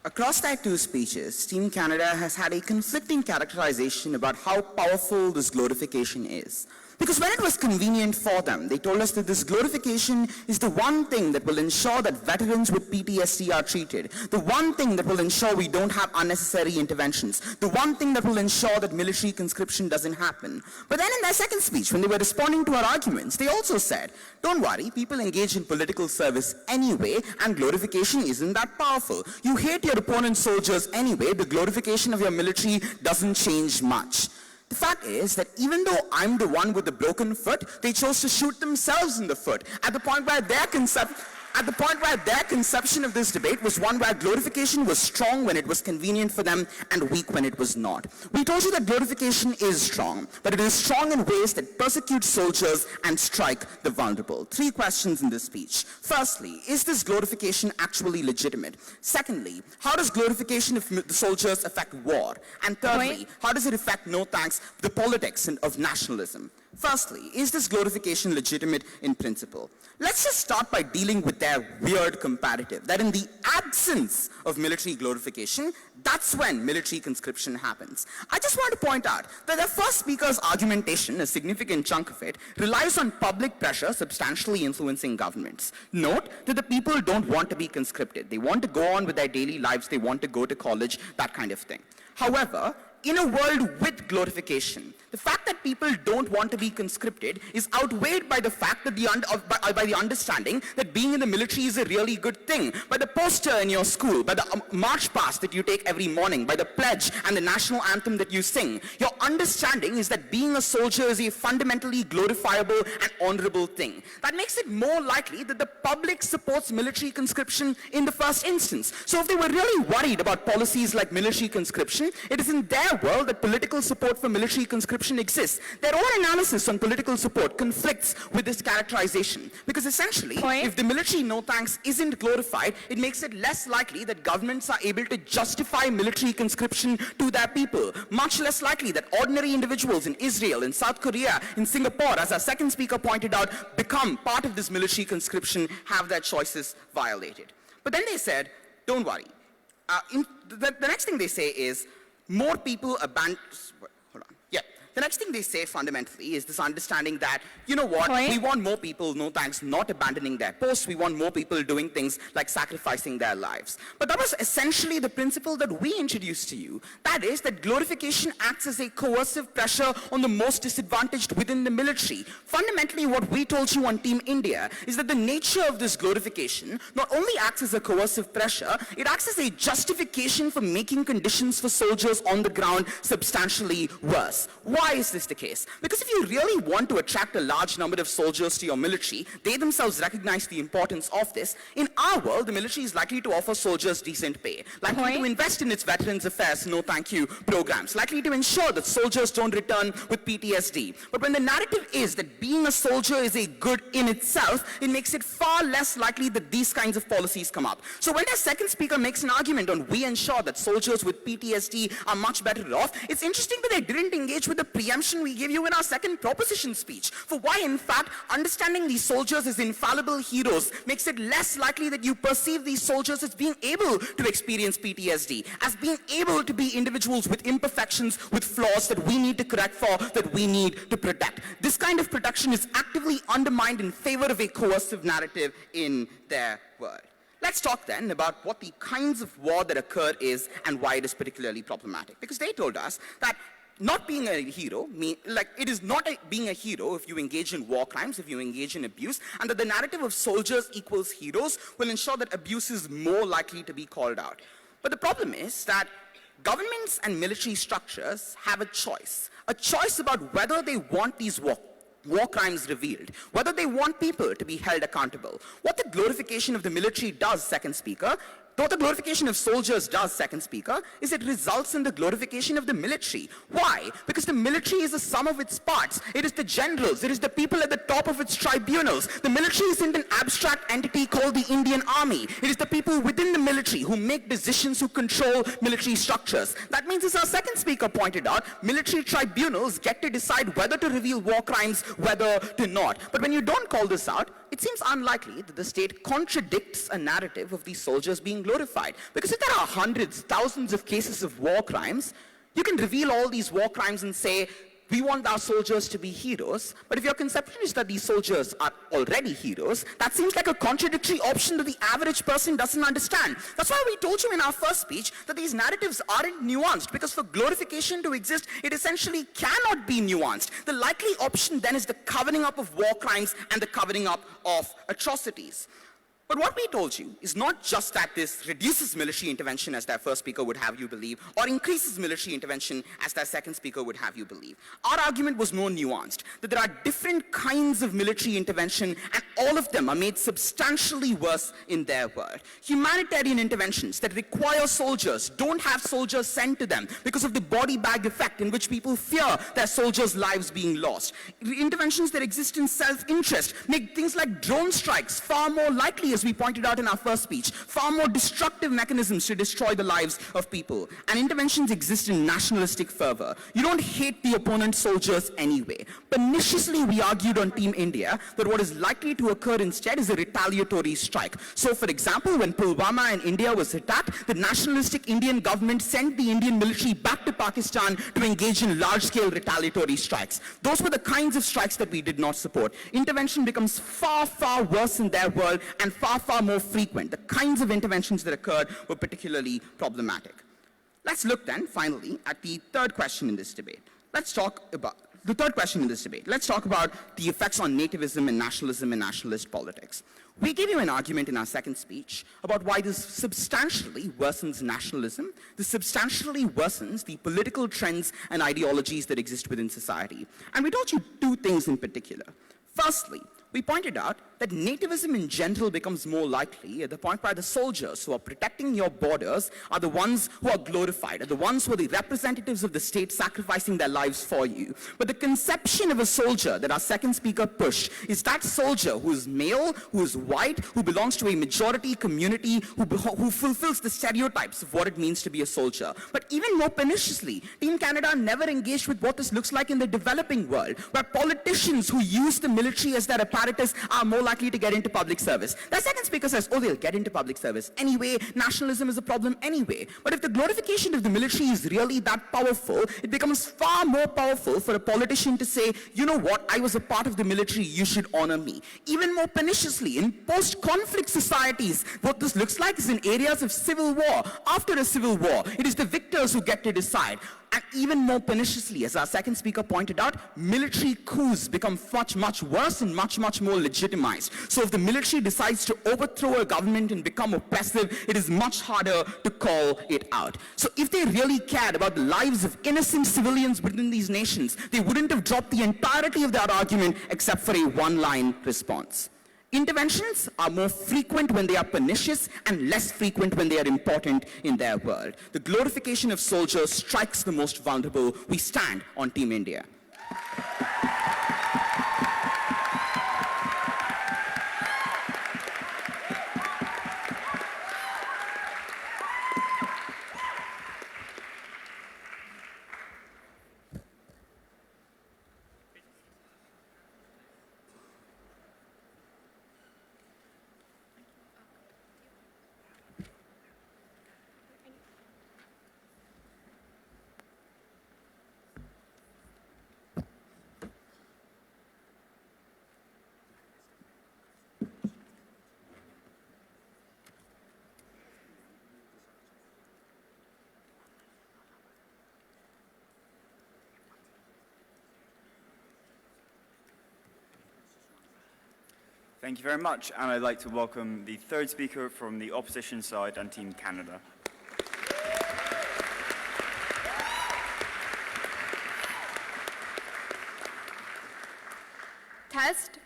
Across Type 2 speeches, Team Canada has had a conflicting characterization about how powerful this glorification is. Because when it was convenient for them, they told us that this glorification is the one thing that will ensure that veterans with PTSD are treated, the one thing that will ensure we don't have unnecessary interventions, the one thing that will ensure that military conscription doesn't happen. But then in their second speech, when they were responding to our arguments, they also said, don't worry, people engage in political service anyway, and glorification isn't that powerful. You hate your opponent's soldiers anyway, the glorification of your military doesn't change much. The fact is that even though I'm the one with the broken foot, they chose to shoot themselves in the foot at the point where their conception of this debate was one where glorification was strong when it was convenient for them and weak when it was not. We told you that glorification is strong, but it is strong in ways that persecute soldiers and strike the vulnerable. 3 questions in this speech. Firstly, is this glorification actually legitimate? Secondly, how does glorification of the soldiers affect war? And thirdly, how does it affect, no thanks, the politics of nationalism? Firstly, is this glorification legitimate in principle? Let's just start by dealing with their weird comparative, that in the absence of military glorification, that's when military conscription happens. I just want to point out that the first speaker's argumentation, a significant chunk of it, relies on public pressure substantially influencing governments. Note that the people don't want to be conscripted. They want to go on with their daily lives, they want to go to college, that kind of thing. However, in a world with glorification, the fact that people don't want to be conscripted is outweighed by the fact that by the understanding that being in the military is a really good thing, by the poster in your school, by the march past that you take every morning, by the pledge and the national anthem that you sing. Your understanding is that being a soldier is a fundamentally glorifiable and honorable thing. That makes it more likely that the public supports military conscription in the first instance. So if they were really worried about policies like military conscription, it is in their world that political support for military conscription exists. Their own analysis on political support conflicts with this characterization. Because essentially, if the military, no thanks, isn't glorified, it makes it less likely that governments are able to justify military conscription to their people. Much less likely that ordinary individuals in Israel, in South Korea, in Singapore, as our second speaker pointed out, become part of this military conscription, have their choices violated. But then they said, don't worry. The next thing they say is, more people abandon... Hold on. Yeah. The next thing they say fundamentally is this understanding that, you know what, we want more people, no thanks, not abandoning their posts. We want more people doing things like sacrificing their lives. But that was essentially the principle that we introduced to you. That is that glorification acts as a coercive pressure on the most disadvantaged within the military. Fundamentally, what we told you on Team India is that the nature of this glorification not only acts as a coercive pressure, it acts as a justification for making conditions for soldiers on the ground substantially worse. Why is this the case? Because if you really want to attract a large number of soldiers to your military, they themselves recognize the importance of this. In our world, the military is likely to offer soldiers decent pay, likely to invest in its Veterans Affairs no thank you programs, likely to ensure that soldiers don't return with PTSD. But when the narrative is that being a soldier is a good in itself, it makes it far less likely that these kinds of policies come up. So when the second speaker makes an argument on we ensure that soldiers with PTSD are much better off, it's interesting that they didn't engage with the preemption we gave you in our second proposition speech for why, in fact, understanding these soldiers as infallible heroes makes it less likely that you perceive these soldiers as being able to experience PTSD, as being able to be individuals with imperfections, with flaws that we need to correct for, that we need to protect. This kind of protection is actively undermined in favor of a coercive narrative in their world. Let's talk then about what the kinds of war that occur is and why it is particularly problematic. Because they told us that not being a hero, it is not being a hero if you engage in war crimes, if you engage in abuse, and that the narrative of soldiers equals heroes will ensure that abuse is more likely to be called out. But the problem is that governments and military structures have a choice about whether they want these war crimes revealed, whether they want people to be held accountable. What the glorification of the military does, second speaker, what the glorification of soldiers does, second speaker, is it results in the glorification of the military. Why? Because the military is the sum of its parts. It is the generals. It is the people at the top of its tribunals. The military isn't an abstract entity called the Indian Army. It is the people within the military who make decisions, who control military structures. That means, as our second speaker pointed out, military tribunals get to decide whether to reveal war crimes, whether to not. But when you don't call this out, it seems unlikely that the state contradicts a narrative of these soldiers being glorified. Because if there are hundreds, thousands of cases of war crimes, you can reveal all these war crimes and say, We want our soldiers to be heroes, but if your conception is that these soldiers are already heroes, that seems like a contradictory option that the average person doesn't understand. That's why we told you in our first speech that these narratives aren't nuanced, because for glorification to exist, it essentially cannot be nuanced. The likely option then is the covering up of war crimes and the covering up of atrocities. But what we told you is not just that this reduces military intervention, as their first speaker would have you believe, or increases military intervention, as their second speaker would have you believe. Our argument was more nuanced, that there are different kinds of military intervention, and all of them are made substantially worse in their world. Humanitarian interventions that require soldiers don't have soldiers sent to them because of the body bag effect in which people fear their soldiers' lives being lost. Interventions that exist in self-interest make things like drone strikes far more likely, as we pointed out in our first speech, far more destructive mechanisms to destroy the lives of people. And interventions exist in nationalistic fervor. You don't hate the opponent soldiers anyway. Perniciously, we argued on Team India that what is likely to occur instead is a retaliatory strike. So, for example, when Pulwama in India was attacked, the nationalistic Indian government sent the Indian military back to Pakistan to engage in large-scale retaliatory strikes. Those were the kinds of strikes that we did not support. Intervention becomes far, far worse in their world and far more frequent. The kinds of interventions that occurred were particularly problematic. Let's look then, finally, at the third question in this debate. Let's talk about the effects on nativism and nationalist politics. We gave you an argument in our second speech about why this substantially worsens nationalism, this substantially worsens the political trends and ideologies that exist within society. And we told you two things in particular. Firstly, we pointed out that nativism in general becomes more likely at the point where the soldiers who are protecting your borders are the ones who are glorified, are the ones who are the representatives of the state sacrificing their lives for you. But the conception of a soldier that our second speaker pushed is that soldier who is male, who is white, who belongs to a majority community, who fulfills the stereotypes of what it means to be a soldier. But even more perniciously, Team Canada never engaged with what this looks like in the developing world, where politicians who use the military as their apparatus are more likely to get into public service. The second speaker says, oh, they'll get into public service anyway, nationalism is a problem anyway. But if the glorification of the military is really that powerful, it becomes far more powerful for a politician to say, you know what, I was a part of the military, you should honor me. Even more perniciously, in post-conflict societies, what this looks like is in areas of civil war. After a civil war, it is the victors who get to decide. And even more perniciously, as our second speaker pointed out, military coups become much worse and much more legitimized. So if the military decides to overthrow a government and become oppressive, it is much harder to call it out. So if they really cared about the lives of innocent civilians within these nations, they wouldn't have dropped the entirety of that argument except for a one-line response. Interventions are more frequent when they are pernicious and less frequent when they are important in their world. The glorification of soldiers strikes the most vulnerable. We stand on Team India. Thank you very much, and I'd like to welcome the third speaker from the opposition side and Team Canada. Test.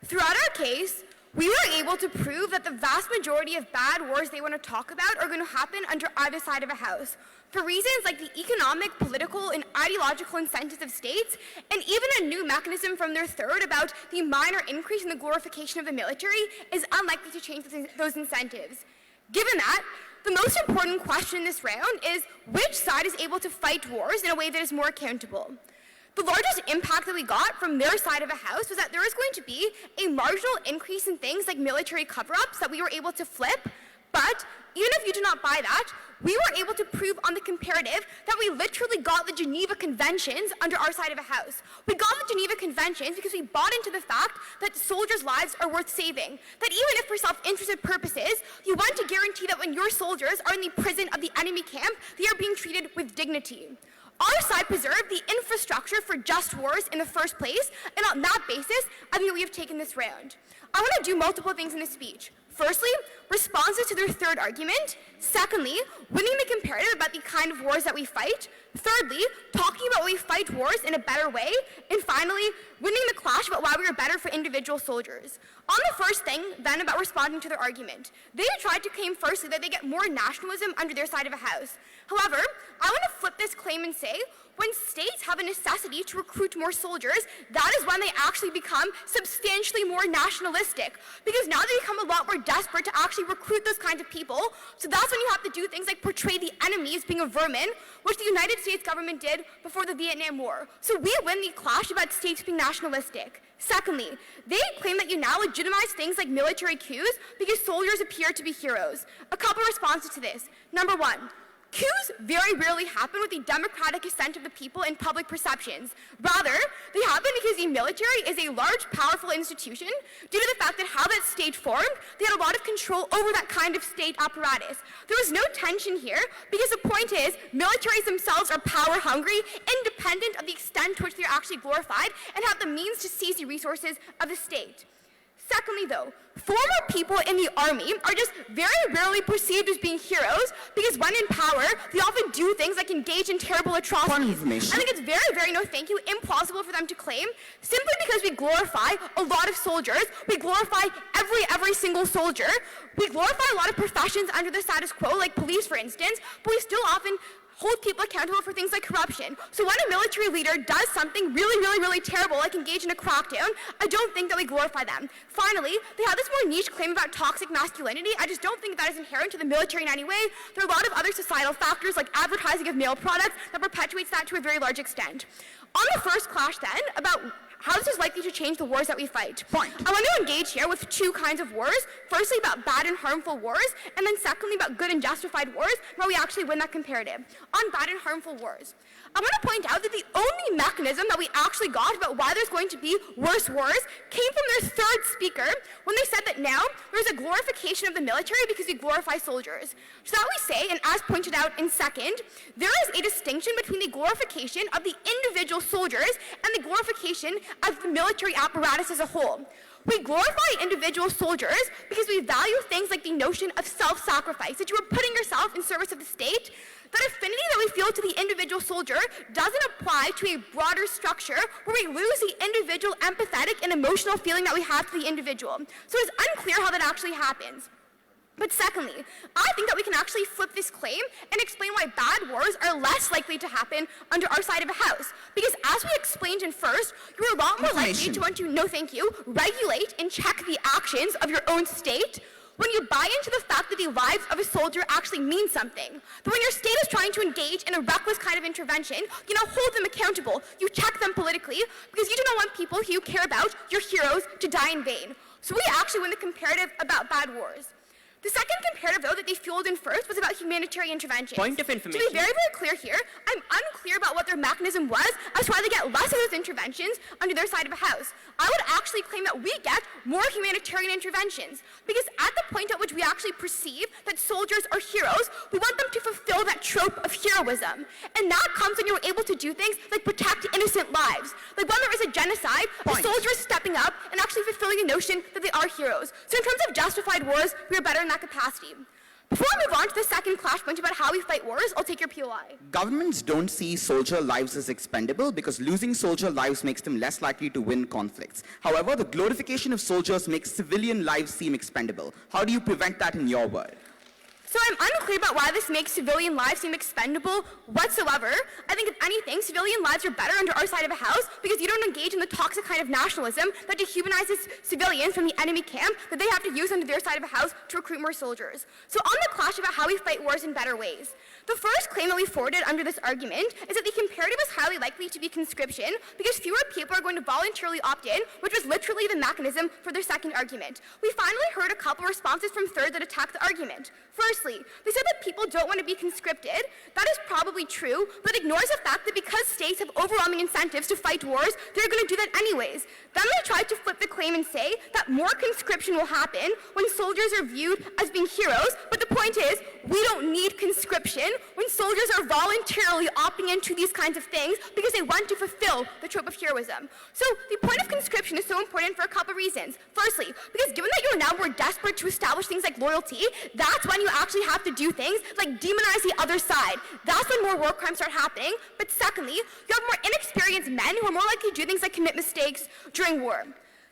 Throughout our case, we were able to prove that the vast majority of bad wars they want to talk about are going to happen under either side of a house, for reasons like the economic, political, and ideological incentives of states, and even a new mechanism from their third about the minor increase in the glorification of the military is unlikely to change those incentives. Given that, the most important question in this round is which side is able to fight wars in a way that is more accountable. The largest impact that we got from their side of a house was that there was going to be a marginal increase in things like military cover-ups that we were able to flip, But even if you do not buy that, we were able to prove on the comparative that we literally got the Geneva Conventions under our side of a house. We got the Geneva Conventions because we bought into the fact that soldiers' lives are worth saving. That even if for self-interested purposes, you want to guarantee that when your soldiers are in the prison of the enemy camp, they are being treated with dignity. Our side preserved the infrastructure for just wars in the first place, and on that basis, I think that we have taken this round. I want to do multiple things in this speech. Firstly, responses to their third argument. Secondly, winning the comparative about the kind of wars that we fight. Thirdly, talking about why we fight wars in a better way. And finally, winning the clash about why we are better for individual soldiers. On the first thing, then, about responding to their argument. They tried to claim firstly that they get more nationalism under their side of a house. However, I want to flip this claim and say, when states have a necessity to recruit more soldiers, that is when they actually become substantially more nationalistic. Because now they become a lot more desperate to actually recruit those kinds of people. So that's when you have to do things like portray the enemy as being a vermin, which the United States government did before the Vietnam War. So we win the clash about states being nationalistic. Secondly, they claim that you now legitimize things like military coups because soldiers appear to be heroes. A couple responses to this. Number one, coups very rarely happen with the democratic assent of the people in public perceptions. Rather, they happen because the military is a large, powerful institution due to the fact that how that state formed, they had a lot of control over that kind of state apparatus. There was no tension here because the point is, militaries themselves are power-hungry, independent of the extent to which they're actually glorified, and have the means to seize the resources of the state. Secondly, though, former people in the army are just very rarely perceived as being heroes because when in power, they often do things like engage in terrible atrocities. I think it's very, very, no thank you, implausible for them to claim simply because we glorify a lot of soldiers, we glorify every single soldier, we glorify a lot of professions under the status quo, like police, for instance, but we still often hold people accountable for things like corruption. So when a military leader does something really terrible, like engage in a crackdown, I don't think that we glorify them. Finally, they have this more niche claim about toxic masculinity. I just don't think that is inherent to the military in any way. There are a lot of other societal factors, like advertising of male products, that perpetuates that to a very large extent. On the first clash, then, about how this is likely to change the wars that we fight. Point. I want to engage here with two kinds of wars. Firstly, about bad and harmful wars, and then secondly, about good and justified wars, where we actually win that comparative. On bad and harmful wars, I want to point out that the only mechanism that we actually got about why there's going to be worse wars came from their third speaker when they said that now there's a glorification of the military because we glorify soldiers. So that we say, and as pointed out in second, there is a distinction between the glorification of the individual soldiers and the glorification of the military apparatus as a whole. We glorify individual soldiers because we value things like the notion of self-sacrifice, that you are putting yourself in service of the state. That affinity that we feel to the individual soldier doesn't apply to a broader structure where we lose the individual empathetic and emotional feeling that we have to the individual. So it's unclear how that actually happens. But secondly, I think that we can actually flip this claim and explain why bad wars are less likely to happen under our side of a house. Because as we explained in first, you're a lot more likely to want to, no thank you, regulate and check the actions of your own state when you buy into the fact that the lives of a soldier actually mean something. That when your state is trying to engage in a reckless kind of intervention, you now hold them accountable. You check them politically because you do not want people who you care about, your heroes, to die in vain. So we actually win the comparative about bad wars. The second comparative, though, that they fueled in first was about humanitarian interventions. Point of information. To be very, very clear here, I'm unclear about what their mechanism was as to why they get less of those interventions under their side of a house. I would actually claim that we get more humanitarian interventions because at the point at which we actually perceive that soldiers are heroes, we want them to fulfill that trope of heroism. And that comes when you're able to do things like protect innocent lives. Like when there is a genocide, the soldiers stepping up and actually fulfilling the notion that they are heroes. So in terms of justified wars, we are better in that capacity. Before I move on to the second clash point about how we fight wars, I'll take your POI. Governments don't see soldier lives as expendable because losing soldier lives makes them less likely to win conflicts. However, the glorification of soldiers makes civilian lives seem expendable. How do you prevent that in your world? So I'm unclear about why this makes civilian lives seem expendable whatsoever. I think if anything, civilian lives are better under our side of a house because you don't engage in the toxic kind of nationalism that dehumanizes civilians from the enemy camp that they have to use under their side of a house to recruit more soldiers. So on the clash about how we fight wars in better ways, the first claim that we forwarded under this argument is that the comparative is highly likely to be conscription because fewer people are going to voluntarily opt in, which was literally the mechanism for their second argument. We finally heard a couple responses from third that attacked the argument. Firstly, they said that people don't want to be conscripted. That is probably true, but ignores the fact that because states have overwhelming incentives to fight wars, they're going to do that anyways. Then they tried to flip the claim and say that more conscription will happen when soldiers are viewed as being heroes, but the point is, we don't need conscription when soldiers are voluntarily opting into these kinds of things because they want to fulfill the trope of heroism. So the point of conscription is so important for a couple reasons. Firstly, because given that you're now more desperate to establish things like loyalty, that's when you actually have to do things like demonize the other side. That's when more war crimes start happening. But secondly, you have more inexperienced men who are more likely to do things like commit mistakes during war.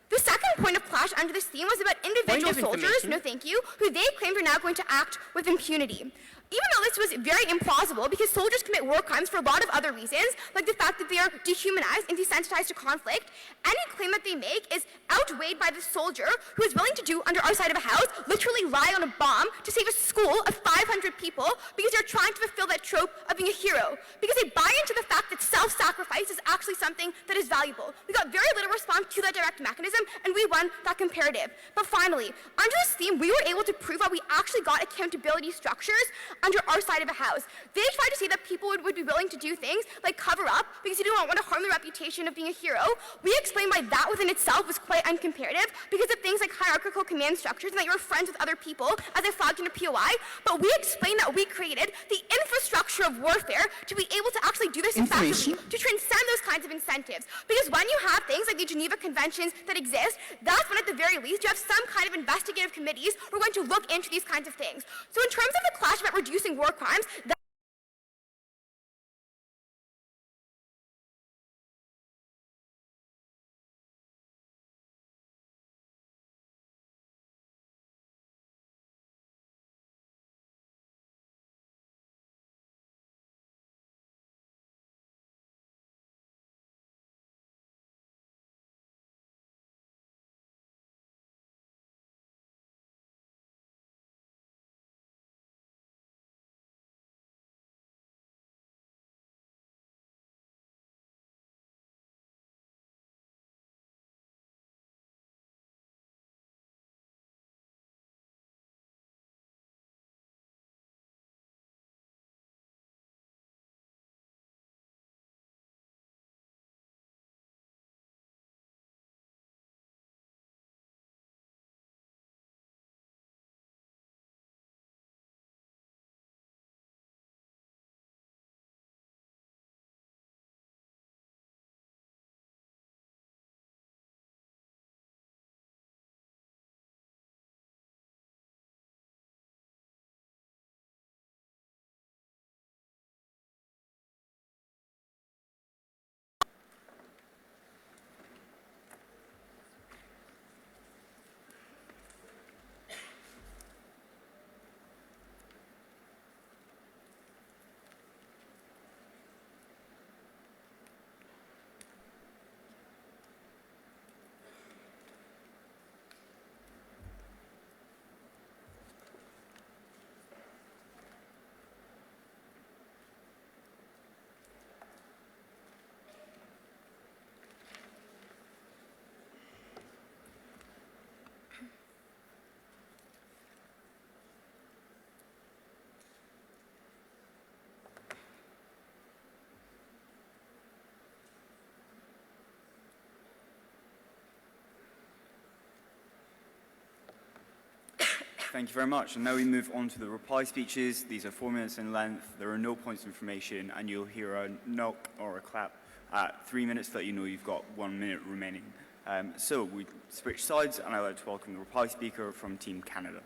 The second point of clash under this theme was about individual soldiers, no thank you, who they claimed are now going to act with impunity. Even though this was very implausible because soldiers commit war crimes for a lot of other reasons, like the fact that they are dehumanized and desensitized to conflict, any claim that they make is outweighed by the soldier who is willing to do, under our side of a house, literally lie on a bomb to save a school of 500 people because they're trying to fulfill that trope of being a hero, because they buy into the fact that self-sacrifice is actually something that is valuable. We got very little response to that direct mechanism, and we won that comparative. But finally, under this theme, we were able to prove how we actually got accountability structures under our side of a house. They tried to say that people would be willing to do things like cover up because you don't want to harm the reputation of being a hero. We explained why that within itself was quite uncomparative because of things like hierarchical command structures and that you were friends with other people as I flagged in a POI. But we explained that we created the infrastructure of warfare to be able to actually do this effectively, to transcend those kinds of incentives. Because when you have things like the Geneva Conventions that exist, that's when at the very least you have some kind of investigative committees who are going to look into these kinds of things. So in terms of the clash about reducing war crimes, Thank you very much. And now we move on to the reply speeches. These are 4 minutes in length. There are no points of information, and you'll hear a knock or a clap at 3 minutes to let you know you've got 1 minute remaining. So we switch sides, and I'd like to welcome the reply speaker from Team Canada.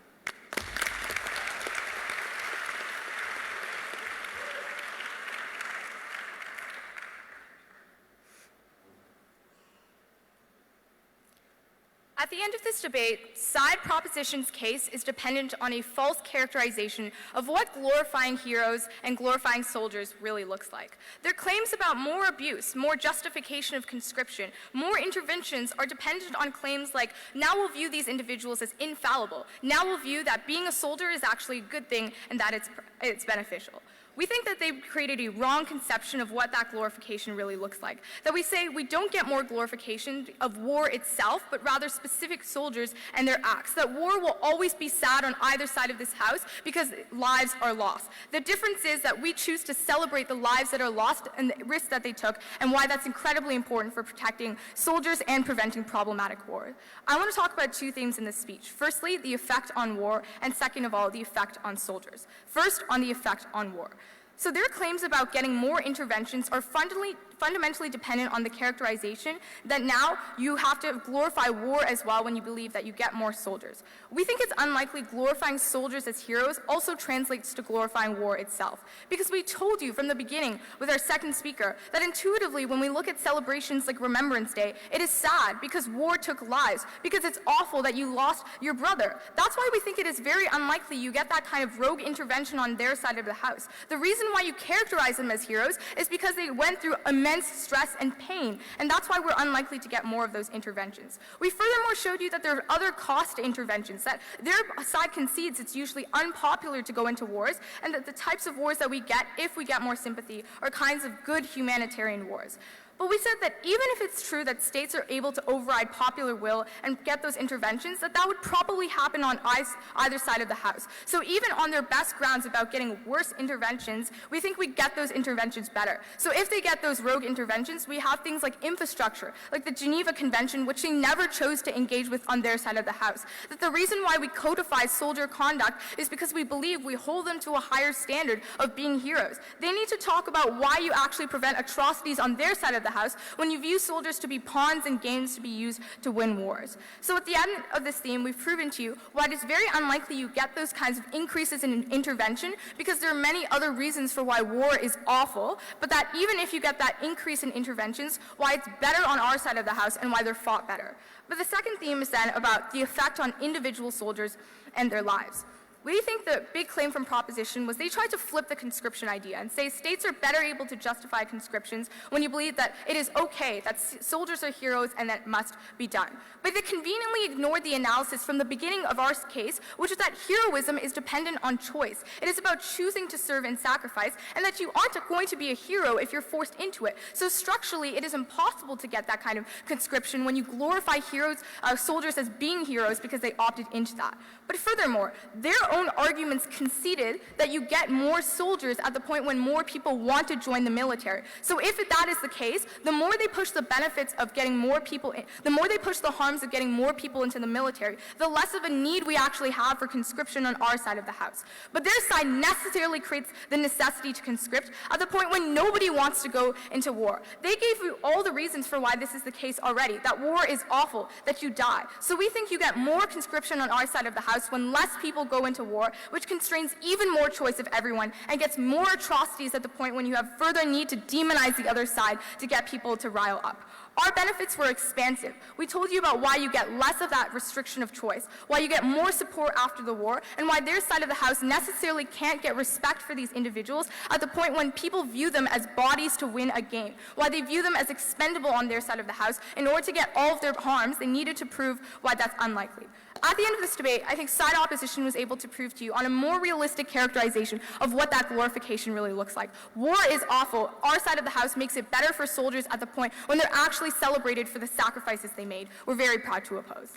At the end of this debate, side proposition's case is dependent on a false characterization of what glorifying heroes and glorifying soldiers really looks like. Their claims about more abuse, more justification of conscription, more interventions are dependent on claims like, now we'll view these individuals as infallible, now we'll view that being a soldier is actually a good thing and that it's beneficial. We think that they've created a wrong conception of what that glorification really looks like. That we say we don't get more glorification of war itself, but rather specific soldiers and their acts. That war will always be sad on either side of this house because lives are lost. The difference is that we choose to celebrate the lives that are lost and the risks that they took, and why that's incredibly important for protecting soldiers and preventing problematic war. I want to talk about two themes in this speech. Firstly, the effect on war, and second of all, the effect on soldiers. First, on the effect on war. So their claims about getting more interventions are fundamentally dependent on the characterization that now you have to glorify war as well when you believe that you get more soldiers. We think it's unlikely glorifying soldiers as heroes also translates to glorifying war itself. Because we told you from the beginning with our second speaker that intuitively when we look at celebrations like Remembrance Day, it is sad because war took lives, because it's awful that you lost your brother. That's why we think it is very unlikely you get that kind of rogue intervention on their side of the house. The reason why you characterize them as heroes is because they went through immense stress and pain, and that's why we're unlikely to get more of those interventions. We furthermore showed you that there are other cost to interventions, that their side concedes it's usually unpopular to go into wars, and that the types of wars that we get, if we get more sympathy, are kinds of good humanitarian wars. But we said that even if it's true that states are able to override popular will and get those interventions, that would probably happen on either side of the house. So even on their best grounds about getting worse interventions, we think we get those interventions better. So if they get those rogue interventions, we have things like infrastructure, like the Geneva Convention, which they never chose to engage with on their side of the house. That the reason why we codify soldier conduct is because we believe we hold them to a higher standard of being heroes. They need to talk about why you actually prevent atrocities on their side of the house when you view soldiers to be pawns and games to be used to win wars. So at the end of this theme, we've proven to you why it is very unlikely you get those kinds of increases in intervention, because there are many other reasons for why war is awful, but that even if you get that increase in interventions, why it's better on our side of the house and why they're fought better. But the second theme is then about the effect on individual soldiers and their lives. We think the big claim from proposition was they tried to flip the conscription idea and say states are better able to justify conscriptions when you believe that it is okay, that soldiers are heroes and that must be done. But they conveniently ignored the analysis from the beginning of our case, which is that heroism is dependent on choice. It is about choosing to serve and sacrifice, and that you aren't going to be a hero if you're forced into it. So structurally, it is impossible to get that kind of conscription when you glorify soldiers as being heroes because they opted into that. But furthermore, their own arguments conceded that you get more soldiers at the point when more people want to join the military. So if that is the case, the more they push the benefits of getting more people in, the more they push the harms of getting more people into the military, the less of a need we actually have for conscription on our side of the house. But their side necessarily creates the necessity to conscript at the point when nobody wants to go into war. They gave you all the reasons for why this is the case already, that war is awful, that you die. So we think you get more conscription on our side of the house when less people go into war, which constrains even more choice of everyone and gets more atrocities at the point when you have further need to demonize the other side to get people to rile up. Our benefits were expansive. We told you about why you get less of that restriction of choice, why you get more support after the war, and why their side of the house necessarily can't get respect for these individuals at the point when people view them as bodies to win a game, why they view them as expendable on their side of the house. In order to get all of their harms, they needed to prove why that's unlikely. At the end of this debate, I think side opposition was able to prove to you on a more realistic characterization of what that glorification really looks like. War is awful. Our side of the house makes it better for soldiers at the point when they're actually celebrated for the sacrifices they made. We're very proud to oppose.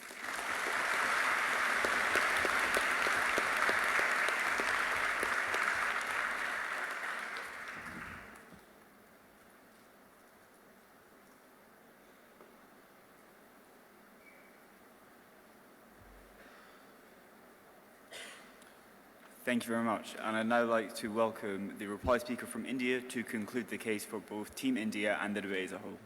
Thank you very much. And I'd now like to welcome the reply speaker from India to conclude the case for both Team India and the debate as a whole.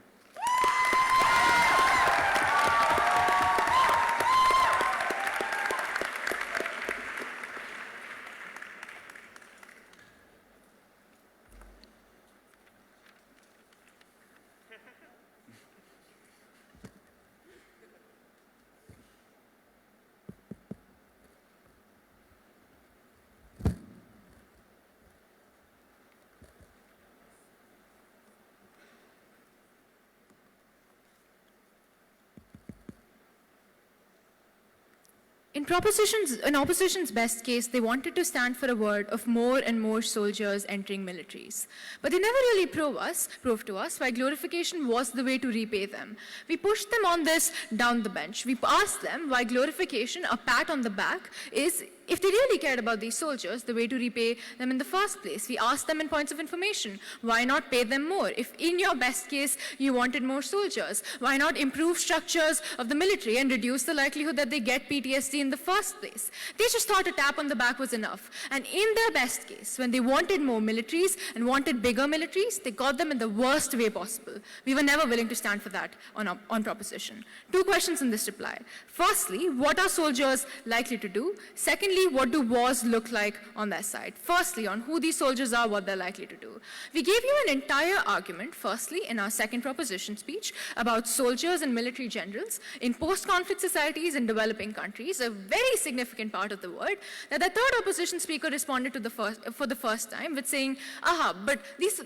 In opposition's best case, they wanted to stand for a word of more and more soldiers entering militaries. But they never really proved to us why glorification was the way to repay them. We pushed them on this down the bench. We asked them why glorification, a pat on the back, is, if they really cared about these soldiers, the way to repay them in the first place. We asked them in points of information, why not pay them more? If in your best case you wanted more soldiers, why not improve structures of the military and reduce the likelihood that they get PTSD in the first place? They just thought a tap on the back was enough. And in their best case, when they wanted more militaries and wanted bigger militaries, they got them in the worst way possible. We were never willing to stand for that on proposition. 2 questions in this reply. Firstly, what are soldiers likely to do? Secondly, what do wars look like on their side? Firstly, on who these soldiers are, what they're likely to do. We gave you an entire argument, firstly, in our second proposition speech, about soldiers and military generals in post-conflict societies in developing countries, a very significant part of the world, that the third opposition speaker responded to for the first time with saying, aha, but these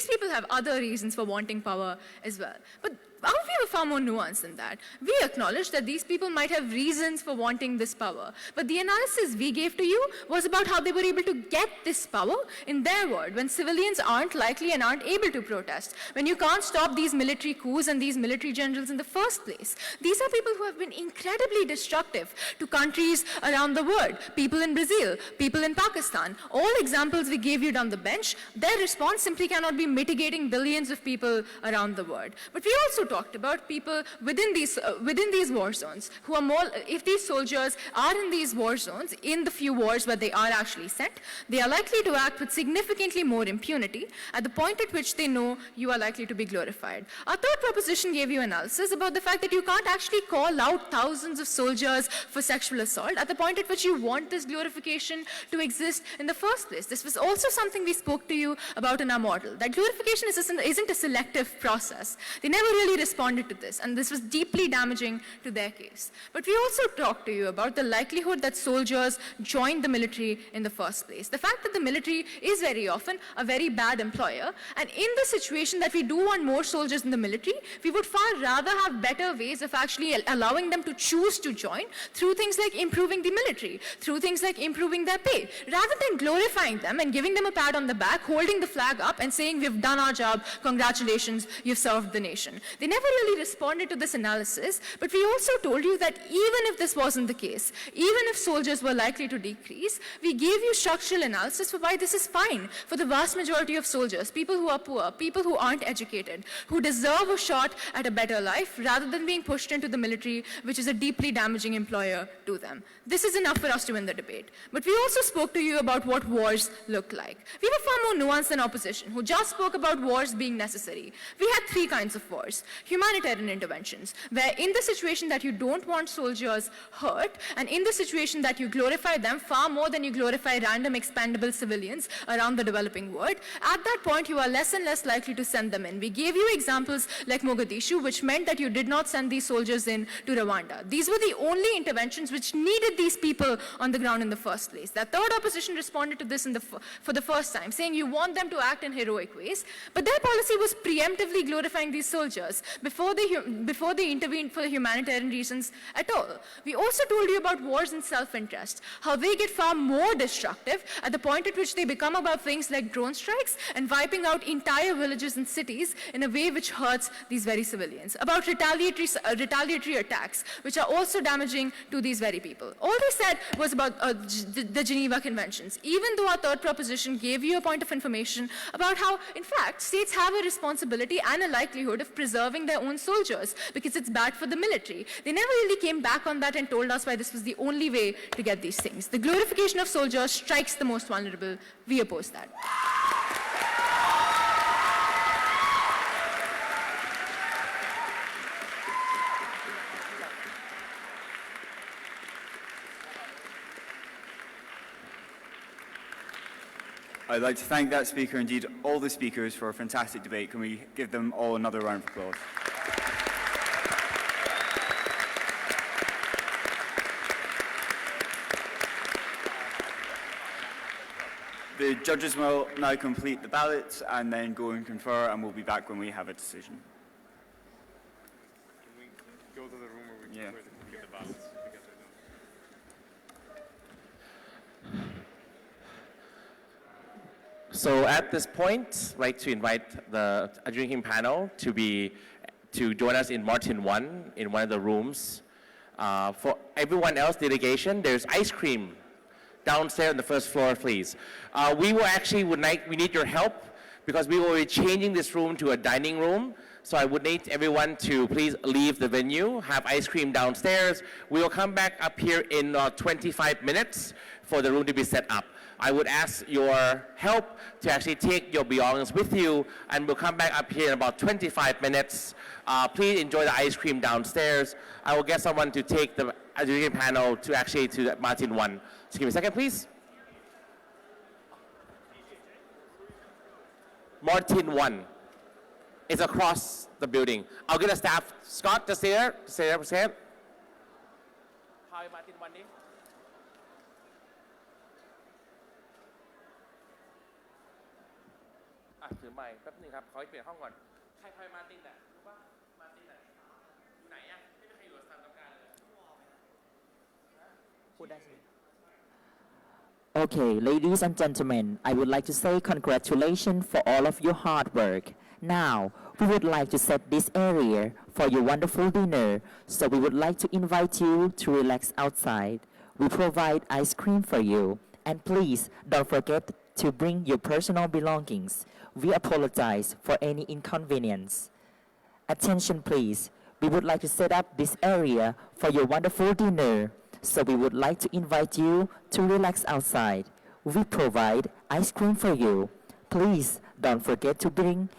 people have other reasons for wanting power as well. But we were far more nuanced than that. We acknowledged that these people might have reasons for wanting this power, but the analysis we gave to you was about how they were able to get this power in their world, when civilians aren't likely and aren't able to protest, when you can't stop these military coups and these military generals in the first place. These are people who have been incredibly destructive to countries around the world, people in Brazil, people in Pakistan, all examples we gave you down the bench. Their response simply cannot be mitigating billions of people around the world. But we also talked about people within these war zones who are more, if these soldiers are in these war zones, in the few wars where they are actually sent, they are likely to act with significantly more impunity at the point at which they know you are likely to be glorified. Our third proposition gave you analysis about the fact that you can't actually call out thousands of soldiers for sexual assault at the point at which you want this glorification to exist in the first place. This was also something we spoke to you about in our model, that glorification isn't a selective process. They never really responded to this, and this was deeply damaging to their case. But we also talked to you about the likelihood that soldiers joined the military in the first place. The fact that the military is very often a very bad employer, and in the situation that we do want more soldiers in the military, we would far rather have better ways of actually allowing them to choose to join through things like improving the military, through things like improving their pay, rather than glorifying them and giving them a pat on the back, holding the flag up and saying, we've done our job, congratulations, you've served the nation. They never really responded to this analysis, but we also told you that even if this wasn't the case, even if soldiers were likely to decrease, we gave you structural analysis for why this is fine for the vast majority of soldiers, people who are poor, people who aren't educated, who deserve a shot at a better life rather than being pushed into the military, which is a deeply damaging employer to them. This is enough for us to win the debate. But we also spoke to you about what wars look like. We were far more nuanced than opposition, who just spoke about wars being necessary. We had 3 kinds of wars. Humanitarian interventions, where in the situation that you don't want soldiers hurt, and in the situation that you glorify them far more than you glorify random expendable civilians around the developing world, at that point you are less and less likely to send them in. We gave you examples like Mogadishu, which meant that you did not send these soldiers in to Rwanda. These were the only interventions which needed these people on the ground in the first place. The third opposition responded to this for the first time, saying you want them to act in heroic ways, but their policy was preemptively glorifying these soldiers before they intervened for humanitarian reasons at all. We also told you about wars in self-interest, how they get far more destructive at the point at which they become about things like drone strikes and wiping out entire villages and cities in a way which hurts these very civilians, about retaliatory attacks, which are also damaging to these very people. All they said was about the Geneva Conventions, even though our third proposition gave you a point of information about how, in fact, states have a responsibility and a likelihood of preserving their own soldiers because it's bad for the military. They never really came back on that and told us why this was the only way to get these things. The glorification of soldiers strikes the most vulnerable. We oppose that. I'd like to thank that speaker, indeed all the speakers, for a fantastic debate. Can we give them all another round of applause? The judges will now complete the ballots and then go and confer, and we'll be back when we have a decision. Can we go to the room where we get the ballots? So at this point, I'd like to invite the drinking panel to join us in Martin 1 in one of the rooms. For everyone else delegation, there's ice cream downstairs on the first floor, please. We need your help because we will be changing this room to a dining room. So I would need everyone to please leave the venue, have ice cream downstairs. We will come back up here in 25 minutes for the room to be set up. I would ask your help to actually take your belongings with you, and we'll come back up here in about 25 minutes. Please enjoy the ice cream downstairs. I will get someone to take the drinking panel to Martin 1. Just give me a second, please. Martin 1. It's across the building. I'll get a staff. Scott, just stay there. Stay there, stay there. How is Martin 1 นี้? ถือไมค์แป๊บนึงครับขอให้เปลี่ยนห้องก่อนใครมาตินอ่ะรู้ป่ะมาตินอ่ะอยู่ไหนอ่ะไม่มีใครอยู่สถานทำการเลยพูดได้สิ Okay, ladies and gentlemen, I would like to say congratulations for all of your hard work. Now, we would like to set this area for your wonderful dinner, so we would like to invite you to relax outside. We provide ice cream for you, and please don't forget to bring your personal belongings. We apologize for any inconvenience. Attention please, we would like to set up this area for your wonderful dinner, so we would like to invite you to relax outside. We provide ice cream for you. Please don't forget to bring